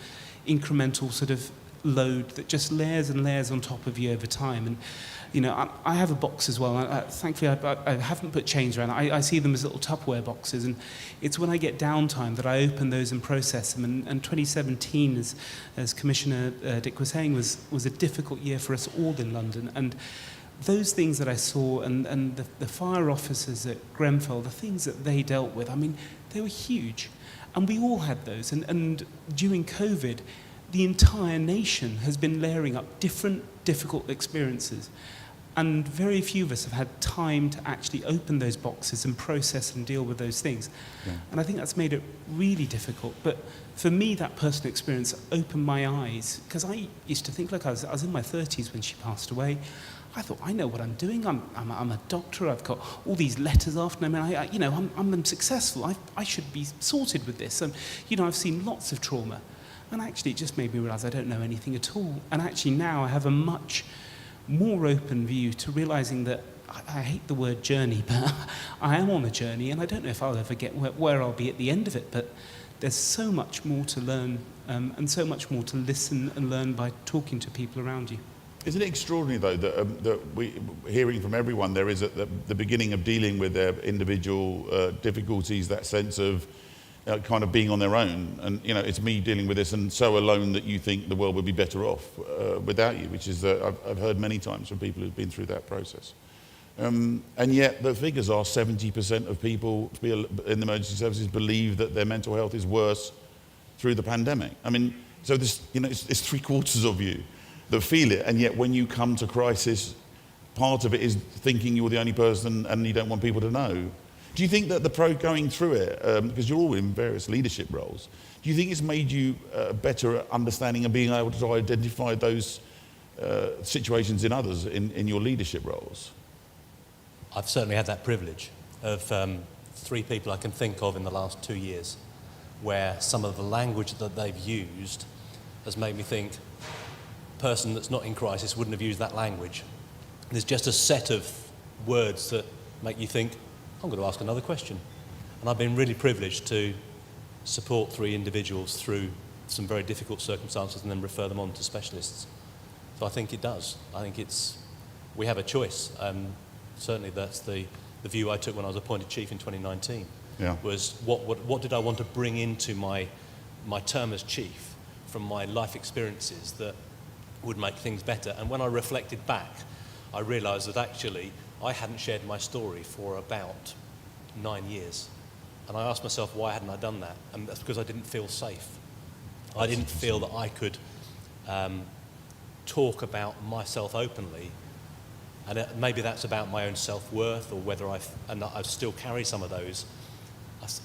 incremental sort of load that just layers and layers on top of you over time. And I have a box as well. Thankfully, I haven't put chains around it. I see them as little Tupperware boxes, and it's when I get downtime that I open those and process them. And 2017, as Commissioner Dick was saying, was a difficult year for us all in London. And those things that I saw, and the fire officers at Grenfell, the things that they dealt with, I mean, they were huge. And we all had those. And during COVID, the entire nation has been layering up different difficult experiences. And very few of us have had time to actually open those boxes and process and deal with those things. Yeah. And I think that's made it really difficult. But for me, that personal experience opened my eyes, because I used to think, look, I was in my 30s when she passed away. I thought, I know what I'm doing. I'm a doctor. I've got all these letters after me. I'm successful. I should be sorted with this. And, I've seen lots of trauma. And actually, it just made me realise I don't know anything at all. And actually now I have a much more open view to realising that I hate the word journey, but I am on a journey, and I don't know if I'll ever get where I'll be at the end of it, but there's so much more to learn, and so much more to listen and learn by talking to people around you. Isn't it extraordinary, though, that we hearing from everyone, there is at the beginning of dealing with their individual difficulties, that sense of kind of being on their own, and it's me dealing with this, and so alone that you think the world would be better off without you, which is I've heard many times from people who've been through that process. And yet the figures are 70% of people in the emergency services believe that their mental health is worse through the pandemic. I mean, so this, it's 3/4 of you that feel it, and yet when you come to crisis, part of it is thinking you're the only person and you don't want people to know. Do you think that going through it, because you're all in various leadership roles, do you think it's made you better at understanding and being able to identify those situations in others in your leadership roles? I've certainly had that privilege of 3 people I can think of in the last 2 years where some of the language that they've used has made me think a person that's not in crisis wouldn't have used that language. There's just a set of words that make you think, I'm going to ask another question. And I've been really privileged to support 3 individuals through some very difficult circumstances and then refer them on to specialists. So I think it does. I think we have a choice. Certainly that's the view I took when I was appointed chief in 2019. Yeah. Was what did I want to bring into my term as chief from my life experiences that would make things better. And when I reflected back, I realised that actually I hadn't shared my story for about 9 years. And I asked myself, why hadn't I done that? And that's because I didn't feel safe. I didn't feel that I could talk about myself openly. And maybe that's about my own self-worth, or whether I still carry some of those.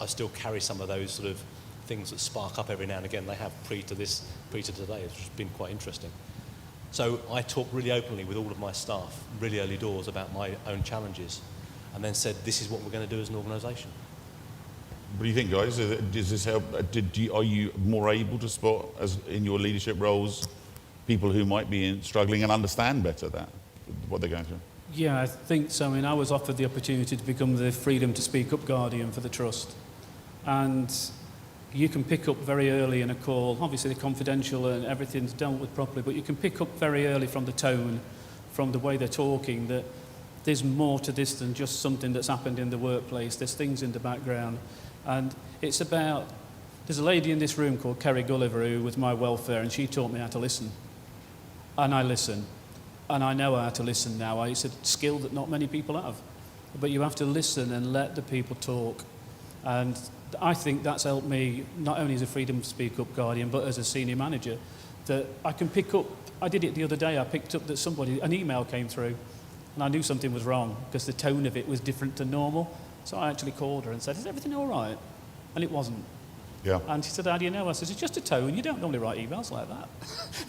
I still carry some of those sort of things that spark up every now and again. They have pre to today. It's been quite interesting. So I talked really openly with all of my staff, really early doors, about my own challenges, and then said, this is what we're going to do as an organisation. What do you think, guys? Does this help? Are you more able to spot, as in your leadership roles, people who might be struggling and understand better what they're going through? Yeah, I think so. I mean, I was offered the opportunity to become the Freedom to Speak Up Guardian for the Trust. And you can pick up very early in a call, obviously they're confidential and everything's dealt with properly, but you can pick up very early from the tone, from the way they're talking, that there's more to this than just something that's happened in the workplace. There's things in the background. And it's about, there's a lady in this room called Kerry Gulliver who was my welfare, and she taught me how to listen. And I listen. And I know how to listen now. It's a skill that not many people have. But you have to listen and let the people talk. And I think that's helped me, not only as a Freedom to Speak Up Guardian, but as a senior manager, that I can pick up. I did it the other day. I picked up that an email came through, and I knew something was wrong because the tone of it was different to normal. So I actually called her and said, "Is everything all right?" And it wasn't. Yeah. And she said, "How do you know?" I said, "It's just a tone. You don't normally write emails like that.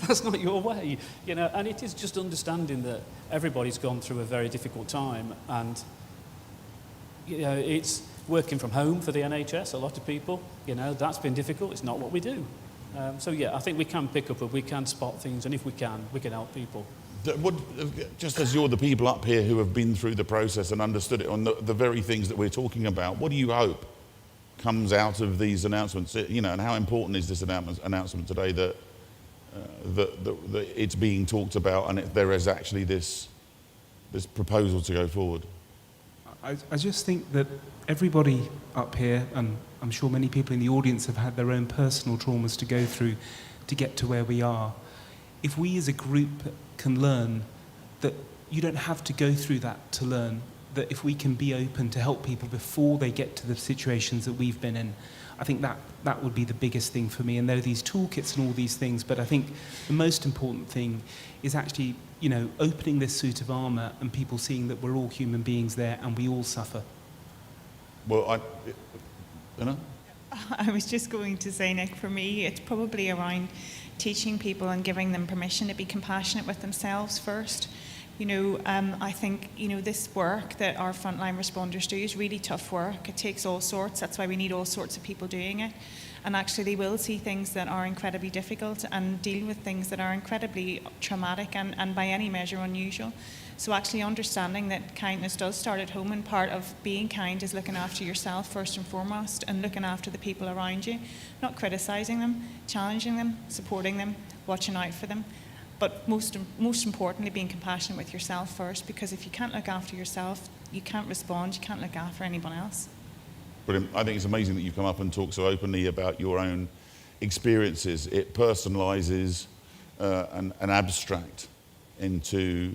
That's not your way, you know." And it is just understanding that everybody's gone through a very difficult time, and you know, it's working from home for the NHS. A lot of people, you know, that's been difficult. It's not what we do. So yeah, I think we can pick up and we can spot things, and if we can help people. Just as you're the people up here who have been through the process and understood it on the very things that we're talking about, what do you hope comes out of these announcements? You know, and how important is this announcement today that it's being talked about and there is actually this proposal to go forward? I just think that everybody up here, and I'm sure many people in the audience have had their own personal traumas to go through to get to where we are. If we as a group can learn that you don't have to go through that to learn, that if we can be open to help people before they get to the situations that we've been in, I think that would be the biggest thing for me. And there are these toolkits and all these things, but I think the most important thing is actually, you know, opening this suit of armour and people seeing that we're all human beings there and we all suffer. Well, I was just going to say, Nick, for me, it's probably around teaching people and giving them permission to be compassionate with themselves first. You know, I think, you know, this work that our frontline responders do is really tough work. It takes all sorts. That's why we need all sorts of people doing it. And actually they will see things that are incredibly difficult and deal with things that are incredibly traumatic and by any measure unusual. So actually understanding that kindness does start at home, and part of being kind is looking after yourself first and foremost, and looking after the people around you, not criticising them, challenging them, supporting them, watching out for them. But most importantly, being compassionate with yourself first, because if you can't look after yourself, you can't respond, you can't look after anyone else. Brilliant. I think it's amazing that you've come up and talked so openly about your own experiences. It personalises an abstract into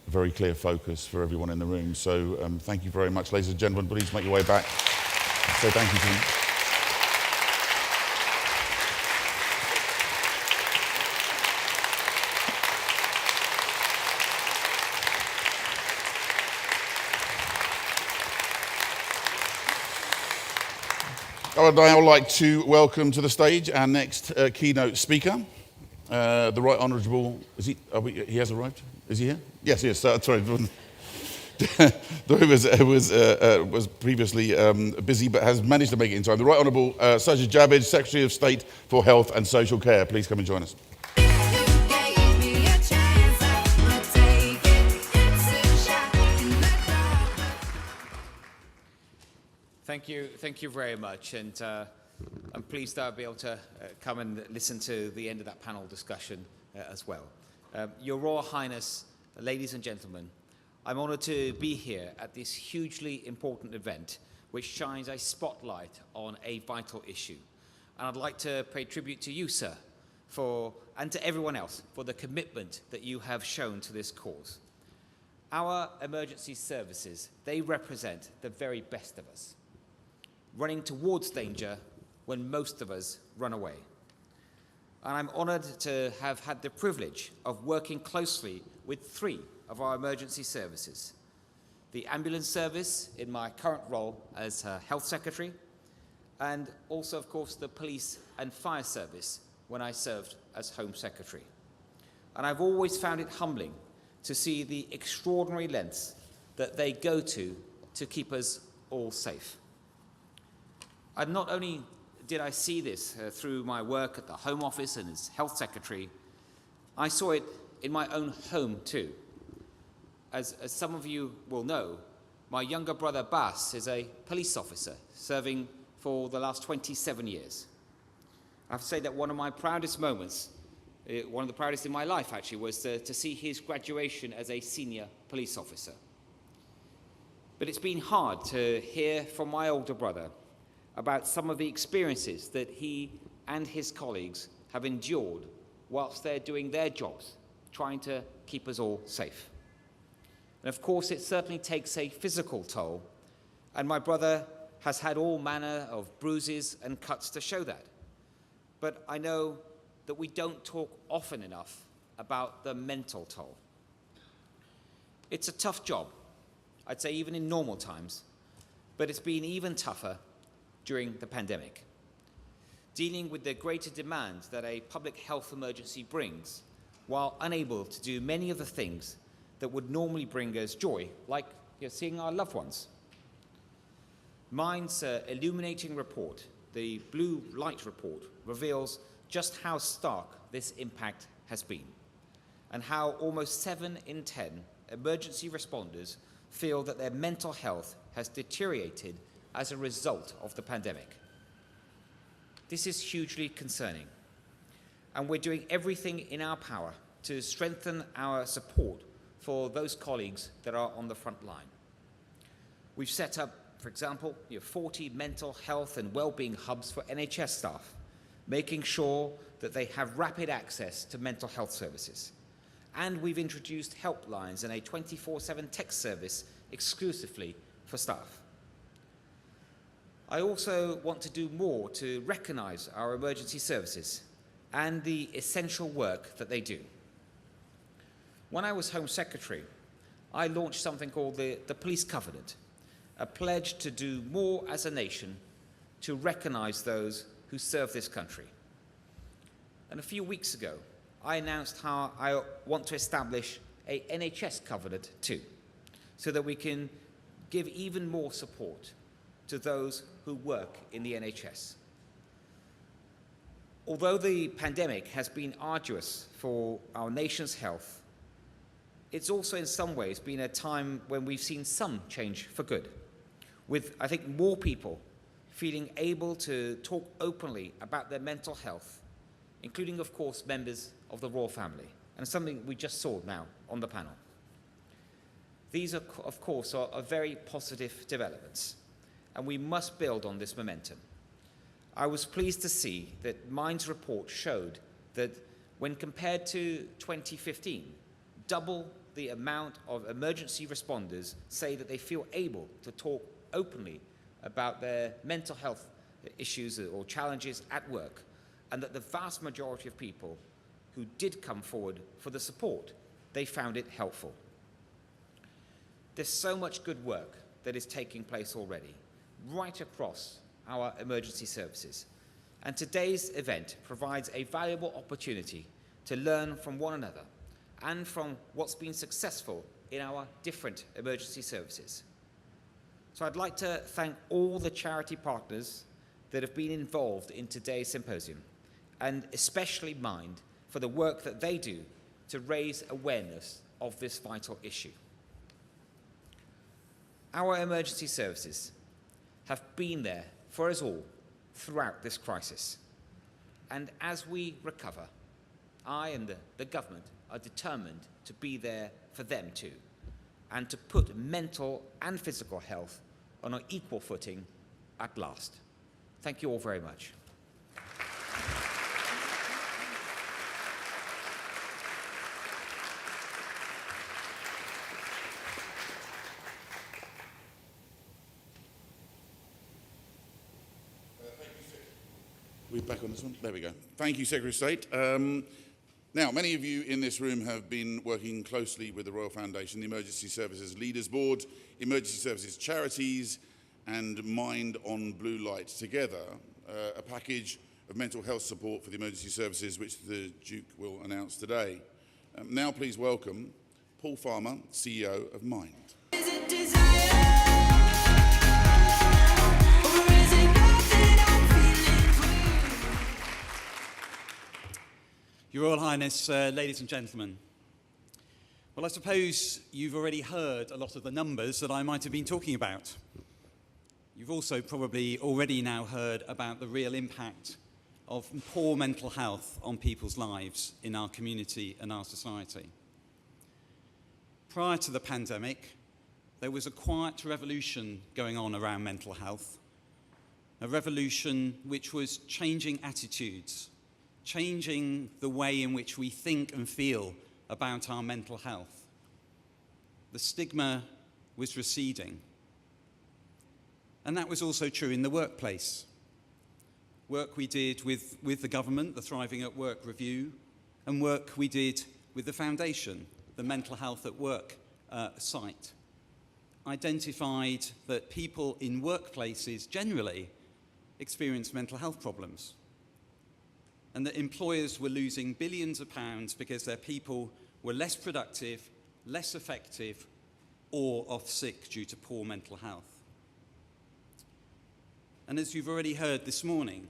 very clear focus for everyone in the room. So thank you very much, ladies and gentlemen. Please make your way back. So thank you to you. I would now like to welcome to the stage our next keynote speaker, the Right Honourable. He has arrived? Is he here? Yes, yes. Sorry, was previously busy, but has managed to make it in time. The Right Honourable Sajid Javid, Secretary of State for Health and Social Care. Please come and join us. Thank you very much, and I'm pleased that I'll be able to come and listen to the end of that panel discussion as well. Your Royal Highness, ladies and gentlemen, I'm honoured to be here at this hugely important event which shines a spotlight on a vital issue. And I'd like to pay tribute to you, sir, and to everyone else for the commitment that you have shown to this cause. Our emergency services, they represent the very best of us, running towards danger when most of us run away. And I'm honoured to have had the privilege of working closely with 3 of our emergency services: the ambulance service in my current role as Health Secretary, and also, of course, the police and fire service when I served as Home Secretary. And I've always found it humbling to see the extraordinary lengths that they go to keep us all safe. And not only did I see this through my work at the Home Office and as Health Secretary, I saw it in my own home too. As some of you will know, my younger brother Bas is a police officer serving for the last 27 years. I have to say that one of my proudest moments, one of the proudest in my life actually, was to see his graduation as a senior police officer. But it's been hard to hear from my older brother about some of the experiences that he and his colleagues have endured whilst they're doing their jobs, trying to keep us all safe. And of course, it certainly takes a physical toll, and my brother has had all manner of bruises and cuts to show that. But I know that we don't talk often enough about the mental toll. It's a tough job, I'd say even in normal times, but it's been even tougher during the pandemic. Dealing with the greater demands that a public health emergency brings, while unable to do many of the things that would normally bring us joy, like seeing our loved ones. Mind's illuminating report, the Blue Light Report, reveals just how stark this impact has been, and how almost 7 in 10 emergency responders feel that their mental health has deteriorated as a result of the pandemic. This is hugely concerning, and we're doing everything in our power to strengthen our support for those colleagues that are on the front line. We've set up, for example, 40 mental health and well-being hubs for NHS staff, making sure that they have rapid access to mental health services. And we've introduced helplines and a 24/7 text service exclusively for staff. I also want to do more to recognise our emergency services and the essential work that they do. When I was Home Secretary, I launched something called the Police Covenant, a pledge to do more as a nation to recognise those who serve this country. And a few weeks ago, I announced how I want to establish a NHS Covenant too, so that we can give even more support to those who work in the NHS. Although the pandemic has been arduous for our nation's health, it's also in some ways been a time when we've seen some change for good, with, I think, more people feeling able to talk openly about their mental health, including, of course, members of the royal family, and something we just saw now on the panel. These, of course, are very positive developments, and we must build on this momentum. I was pleased to see that Mind's report showed that when compared to 2015, double the amount of emergency responders say that they feel able to talk openly about their mental health issues or challenges at work, and that the vast majority of people who did come forward for the support, they found it helpful. There's so much good work that is taking place already, right across our emergency services. And today's event provides a valuable opportunity to learn from one another and from what's been successful in our different emergency services. So I'd like to thank all the charity partners that have been involved in today's symposium, and especially Mind for the work that they do to raise awareness of this vital issue. Our emergency services have been there for us all throughout this crisis. And as we recover, I and the government are determined to be there for them too, and to put mental and physical health on an equal footing at last. Thank you all very much. We're back on this one. There we go. Thank you, Secretary of State. Now, many of you in this room have been working closely with the Royal Foundation, the Emergency Services Leaders Board, Emergency Services Charities, and Mind on Blue Light together, a package of mental health support for the emergency services, which the Duke will announce today. Now, please welcome Paul Farmer, CEO of Mind. Your Royal Highness, ladies and gentlemen. Well, I suppose you've already heard a lot of the numbers that I might have been talking about. You've also probably already now heard about the real impact of poor mental health on people's lives in our community and our society. Prior to the pandemic, there was a quiet revolution going on around mental health, a revolution which was changing attitudes, changing the way in which we think and feel about our mental health. The stigma was receding. And that was also true in the workplace. work we did with the government, the Thriving at Work review, and work we did with the foundation, the Mental Health at Work site, identified that people in workplaces generally experience mental health problems, and that employers were losing billions of pounds because their people were less productive, less effective, or off sick due to poor mental health. And as you've already heard this morning,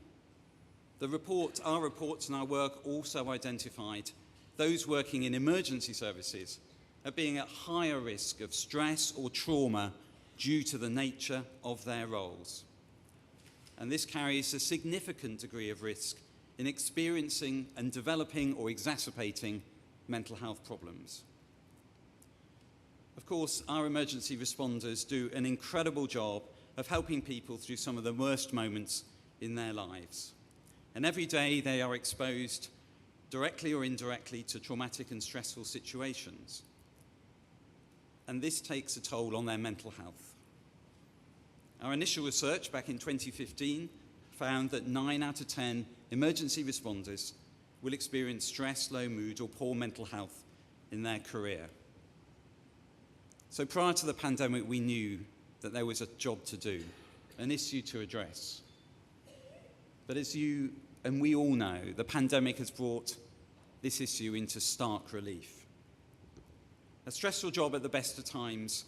our reports and our work also identified those working in emergency services as being at higher risk of stress or trauma due to the nature of their roles. And this carries a significant degree of risk in experiencing and developing or exacerbating mental health problems. Of course, our emergency responders do an incredible job of helping people through some of the worst moments in their lives. And every day they are exposed, directly or indirectly, to traumatic and stressful situations. And this takes a toll on their mental health. Our initial research back in 2015 found that 9 out of 10 emergency responders will experience stress, low mood, or poor mental health in their career. So prior to the pandemic, we knew that there was a job to do, an issue to address. But as you and we all know, the pandemic has brought this issue into stark relief. A stressful job at the best of times,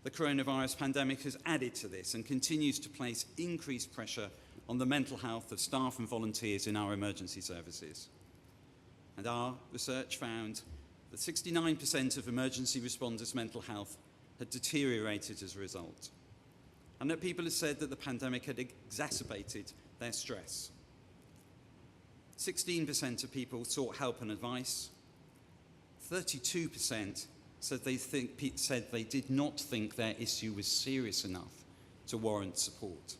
the coronavirus pandemic has added to this and continues to place increased pressure on the mental health of staff and volunteers in our emergency services. And our research found that 69% of emergency responders' mental health had deteriorated as a result, and that people have said that the pandemic had exacerbated their stress. 16% of people sought help and advice. 32% said they did not think their issue was serious enough to warrant support.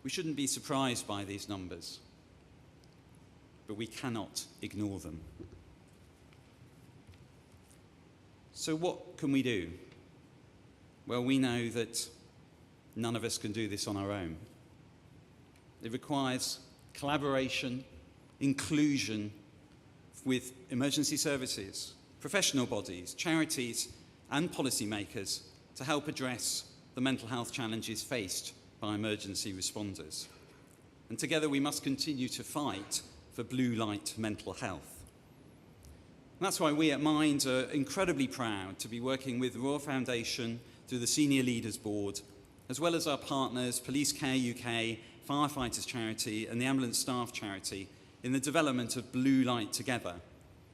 We shouldn't be surprised by these numbers, but we cannot ignore them. So what can we do? Well, we know that none of us can do this on our own. It requires collaboration, inclusion with emergency services, professional bodies, charities, and policymakers to help address the mental health challenges faced by emergency responders. And together we must continue to fight for blue light mental health. And that's why we at Mind are incredibly proud to be working with the Royal Foundation through the Senior Leaders Board, as well as our partners, Police Care UK, Firefighters Charity, and the Ambulance Staff Charity, in the development of Blue Light Together,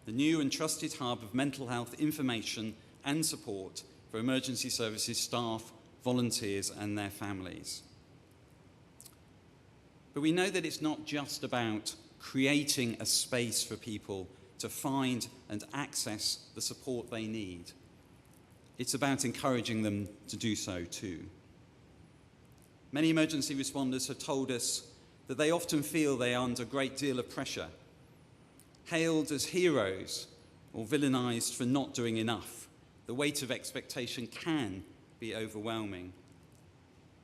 the new and trusted hub of mental health information and support for emergency services staff, volunteers, and their families. But we know that it's not just about creating a space for people to find and access the support they need. It's about encouraging them to do so too. Many emergency responders have told us that they often feel they are under a great deal of pressure, hailed as heroes or villainised for not doing enough. The weight of expectation can be overwhelming.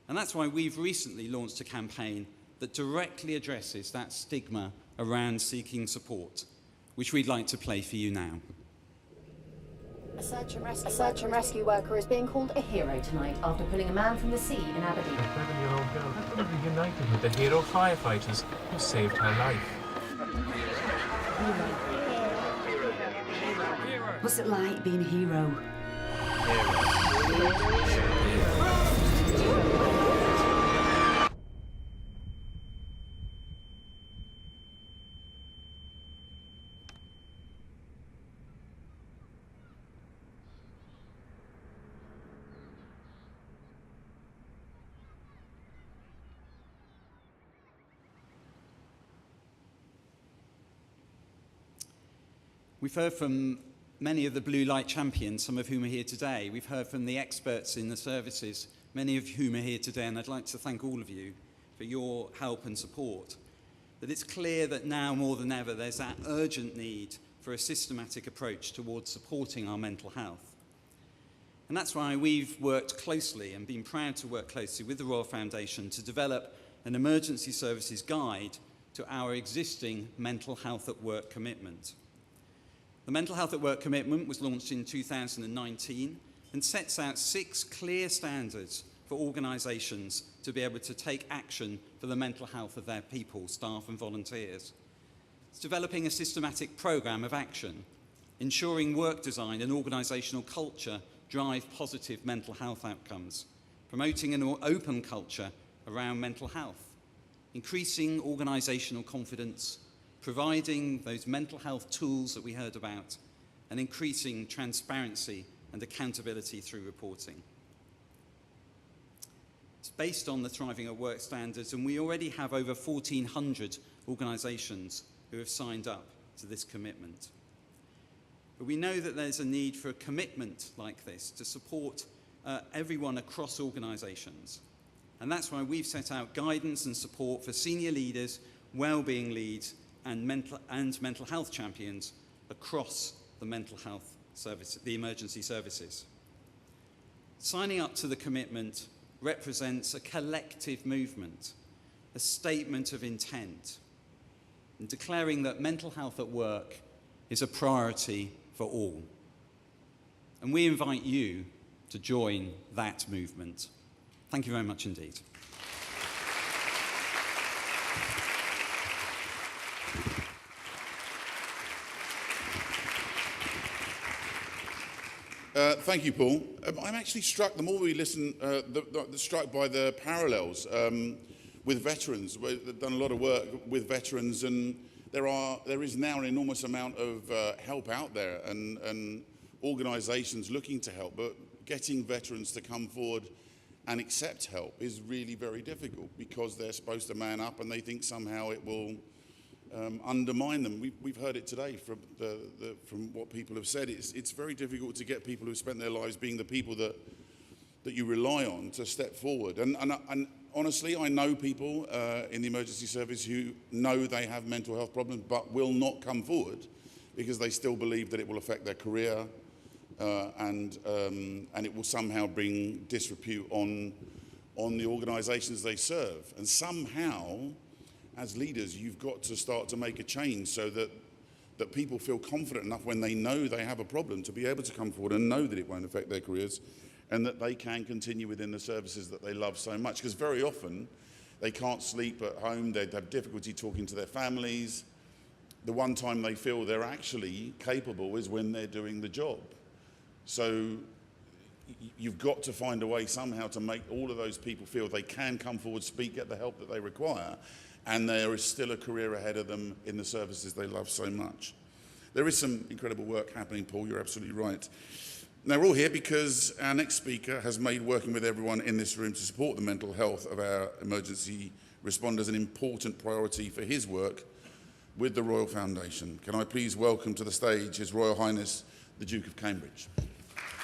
And that's why we've recently launched a campaign that directly addresses that stigma around seeking support, which we'd like to play for you now. A search and rescue worker is being called a hero tonight after pulling a man from the sea in Aberdeen. A 7-year-old girl had to be united with the hero firefighters who saved her life. What's it like being a hero? We've heard from many of the blue light champions, some of whom are here today. We've heard from the experts in the services, many of whom are here today, and I'd like to thank all of you for your help and support. That it's clear that now more than ever there's that urgent need for a systematic approach towards supporting our mental health. And that's why we've worked closely and been proud to work closely with the Royal Foundation to develop an emergency services guide to our existing mental health at work commitment. The Mental Health at Work commitment was launched in 2019 and sets out 6 clear standards for organisations to be able to take action for the mental health of their people, staff and volunteers. It's developing a systematic programme of action, ensuring work design and organisational culture drive positive mental health outcomes, promoting an open culture around mental health, increasing organisational confidence, providing those mental health tools that we heard about, and increasing transparency and accountability through reporting. It's based on the Thriving at Work standards, and we already have over 1,400 organisations who have signed up to this commitment. But we know that there's a need for a commitment like this to support everyone across organisations. And that's why we've set out guidance and support for senior leaders, wellbeing leads, and mental health champions across the mental health service, the emergency services. Signing up to the commitment represents a collective movement, a statement of intent, and declaring that mental health at work is a priority for all. And we invite you to join that movement. Thank you very much indeed. Thank you, Paul. I'm actually struck, the more we listen, struck by the parallels with veterans. We've done a lot of work with veterans, and there is now an enormous amount of help out there and organisations looking to help, but getting veterans to come forward and accept help is really very difficult because they're supposed to man up and they think somehow it will undermine them. We've heard it today from what people have said. It's very difficult to get people who've spent their lives being the people that you rely on to step forward. And honestly, I know people in the emergency service who know they have mental health problems but will not come forward because they still believe that it will affect their career and it will somehow bring disrepute on the organisations they serve. And somehow, as leaders, you've got to start to make a change so that people feel confident enough when they know they have a problem to be able to come forward and know that it won't affect their careers and that they can continue within the services that they love so much. Because very often they can't sleep at home, they'd have difficulty talking to their families. The one time they feel they're actually capable is when they're doing the job. So you've got to find a way somehow to make all of those people feel they can come forward, speak, get the help that they require, and there is still a career ahead of them in the services they love so much. There is some incredible work happening, Paul, you're absolutely right. Now, we're all here because our next speaker has made working with everyone in this room to support the mental health of our emergency responders an important priority for his work with the Royal Foundation. Can I please welcome to the stage His Royal Highness, the Duke of Cambridge.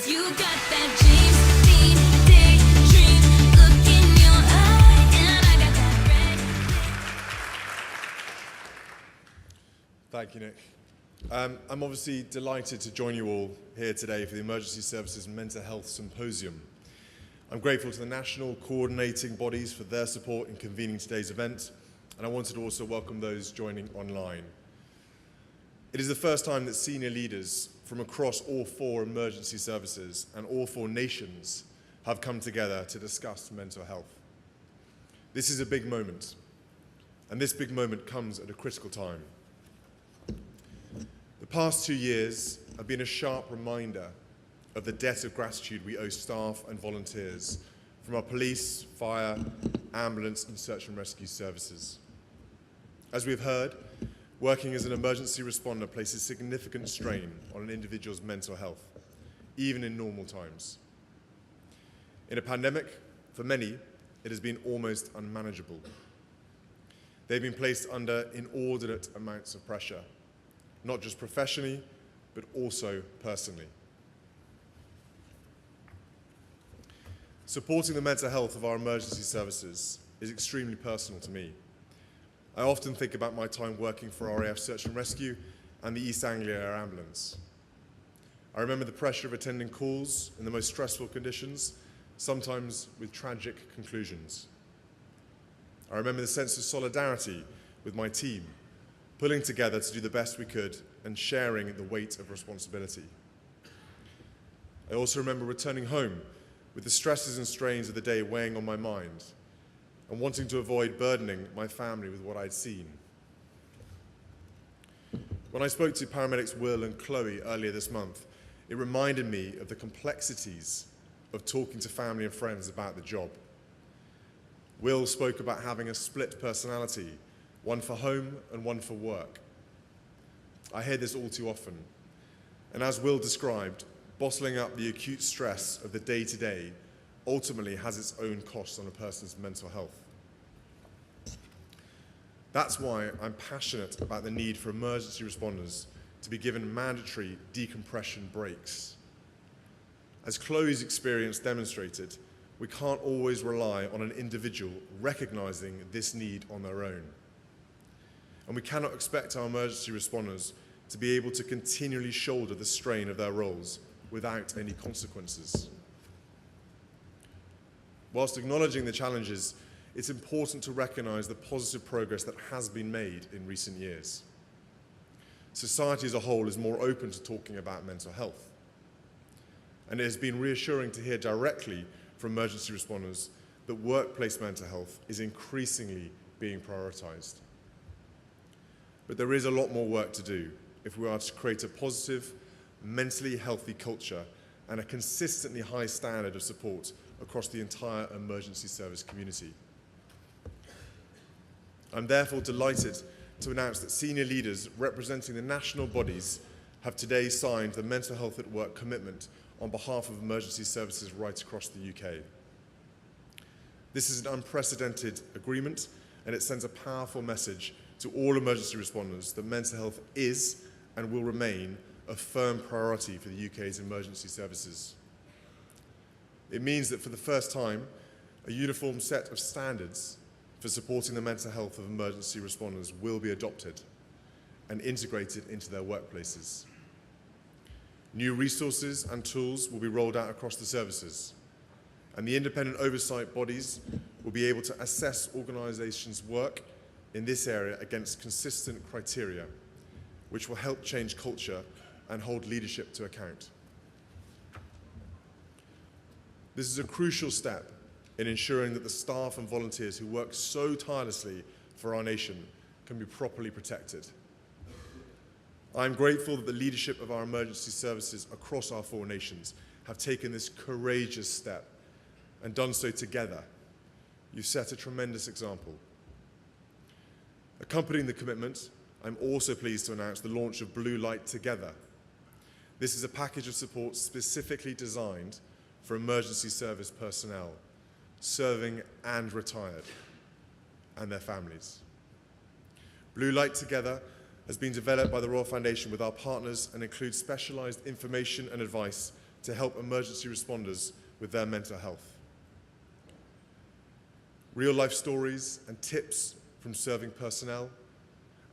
You got that daydream look in your eye, and I got that red. Thank you, Nick. I'm obviously delighted to join you all here today for the Emergency Services Mental Health Symposium. I'm grateful to the national coordinating bodies for their support in convening today's event, and I wanted to also welcome those joining online. It is the first time that senior leaders from across all 4 emergency services and all 4 nations have come together to discuss mental health. This is a big moment, and this big moment comes at a critical time. The past 2 years have been a sharp reminder of the debt of gratitude we owe staff and volunteers from our police, fire, ambulance and search and rescue services. As we've heard, working as an emergency responder places significant strain on an individual's mental health, even in normal times. In a pandemic, for many, it has been almost unmanageable. They've been placed under inordinate amounts of pressure, not just professionally, but also personally. Supporting the mental health of our emergency services is extremely personal to me. I often think about my time working for RAF Search and Rescue and the East Anglia Air Ambulance. I remember the pressure of attending calls in the most stressful conditions, sometimes with tragic conclusions. I remember the sense of solidarity with my team, pulling together to do the best we could and sharing the weight of responsibility. I also remember returning home with the stresses and strains of the day weighing on my mind and wanting to avoid burdening my family with what I'd seen. When I spoke to paramedics Will and Chloe earlier this month, it reminded me of the complexities of talking to family and friends about the job. Will spoke about having a split personality, one for home and one for work. I hear this all too often, and as Will described, bottling up the acute stress of the day-to-day ultimately has its own costs on a person's mental health. That's why I'm passionate about the need for emergency responders to be given mandatory decompression breaks. As Chloe's experience demonstrated, we can't always rely on an individual recognizing this need on their own. And we cannot expect our emergency responders to be able to continually shoulder the strain of their roles without any consequences. Whilst acknowledging the challenges, it's important to recognize the positive progress that has been made in recent years. Society as a whole is more open to talking about mental health. And it has been reassuring to hear directly from emergency responders that workplace mental health is increasingly being prioritized. But there is a lot more work to do if we are to create a positive, mentally healthy culture and a consistently high standard of support across the entire emergency service community. I'm therefore delighted to announce that senior leaders representing the national bodies have today signed the Mental Health at Work commitment on behalf of emergency services right across the UK. This is an unprecedented agreement, and it sends a powerful message to all emergency responders that mental health is and will remain a firm priority for the UK's emergency services. It means that for the first time, a uniform set of standards for supporting the mental health of emergency responders will be adopted and integrated into their workplaces. New resources and tools will be rolled out across the services, and the independent oversight bodies will be able to assess organisations' work in this area against consistent criteria, which will help change culture and hold leadership to account. This is a crucial step in ensuring that the staff and volunteers who work so tirelessly for our nation can be properly protected. I'm grateful that the leadership of our emergency services across our 4 nations have taken this courageous step and done so together. You've set a tremendous example. Accompanying the commitment, I'm also pleased to announce the launch of Blue Light Together. This is a package of support specifically designed for emergency service personnel, serving and retired, and their families. Blue Light Together has been developed by the Royal Foundation with our partners and includes specialised information and advice to help emergency responders with their mental health. Real-life stories and tips from serving personnel,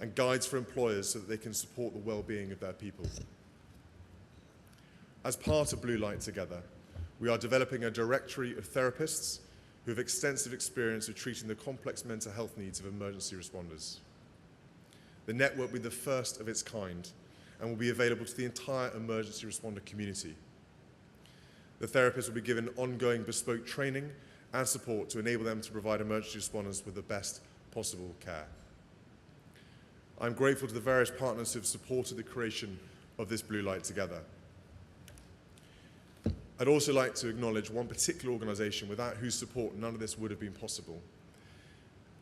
and guides for employers so that they can support the well-being of their people. As part of Blue Light Together, we are developing a directory of therapists who have extensive experience of treating the complex mental health needs of emergency responders. The network will be the first of its kind and will be available to the entire emergency responder community. The therapists will be given ongoing bespoke training and support to enable them to provide emergency responders with the best possible care. I'm grateful to the various partners who have supported the creation of this Blue Light Together. I'd also like to acknowledge one particular organisation without whose support none of this would have been possible.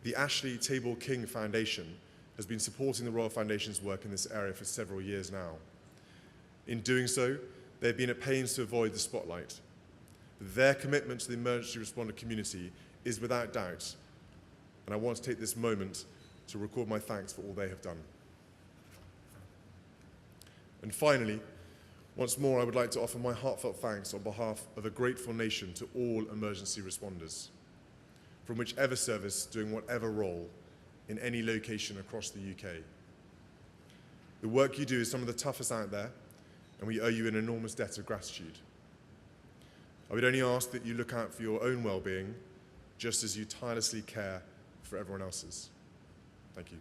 The Ashley Tabor King Foundation has been supporting the Royal Foundation's work in this area for several years now. In doing so, they've been at pains to avoid the spotlight. Their commitment to the emergency responder community is without doubt, and I want to take this moment to record my thanks for all they have done. And finally, once more, I would like to offer my heartfelt thanks on behalf of a grateful nation to all emergency responders, from whichever service, doing whatever role, in any location across the UK. The work you do is some of the toughest out there, and we owe you an enormous debt of gratitude. I would only ask that you look out for your own well-being, just as you tirelessly care for everyone else's. Thank you.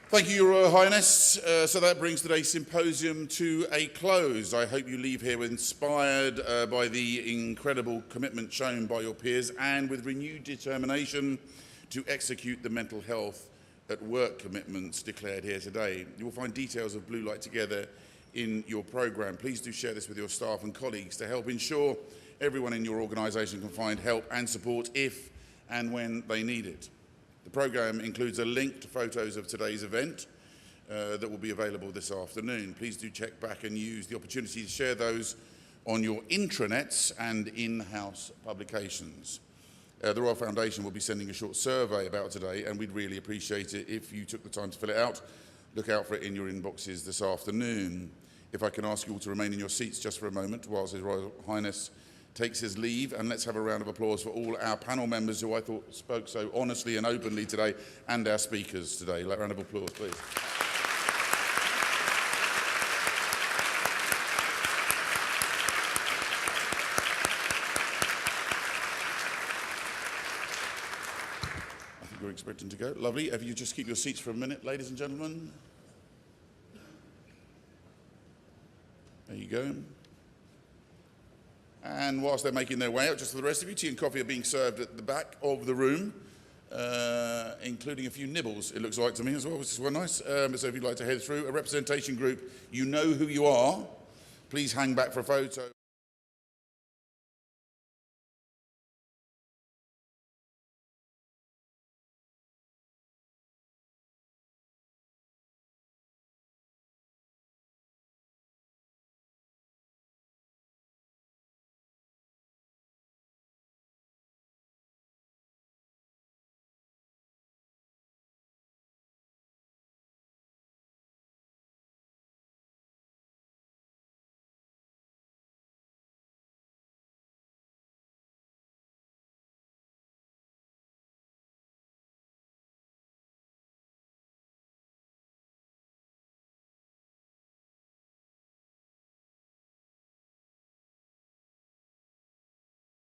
Thank you, Your Royal Highness. So that brings today's symposium to a close. I hope you leave here inspired by the incredible commitment shown by your peers and with renewed determination to execute the mental health at work commitments declared here today. You will find details of Blue Light Together in your programme. Please do share this with your staff and colleagues to help ensure everyone in your organisation can find help and support if and when they need it. The programme includes a link to photos of today's event that will be available this afternoon. Please do check back and use the opportunity to share those on your intranets and in-house publications. The Royal Foundation will be sending a short survey about today, and we'd really appreciate it if you took the time to fill it out. Look out for it in your inboxes this afternoon. If I can ask you all to remain in your seats just for a moment whilst His Royal Highness takes his leave, and let's have a round of applause for all our panel members who I thought spoke so honestly and openly today, and our speakers today. A round of applause, please. I think we're expecting to go. Lovely. If you just keep your seats for a minute, ladies and gentlemen. There you go. And whilst they're making their way out, just for the rest of you, tea and coffee are being served at the back of the room, including a few nibbles, it looks like to me as well, which is quite nice. So if you'd like to head through, a representation group, you know who you are. Please hang back for a photo.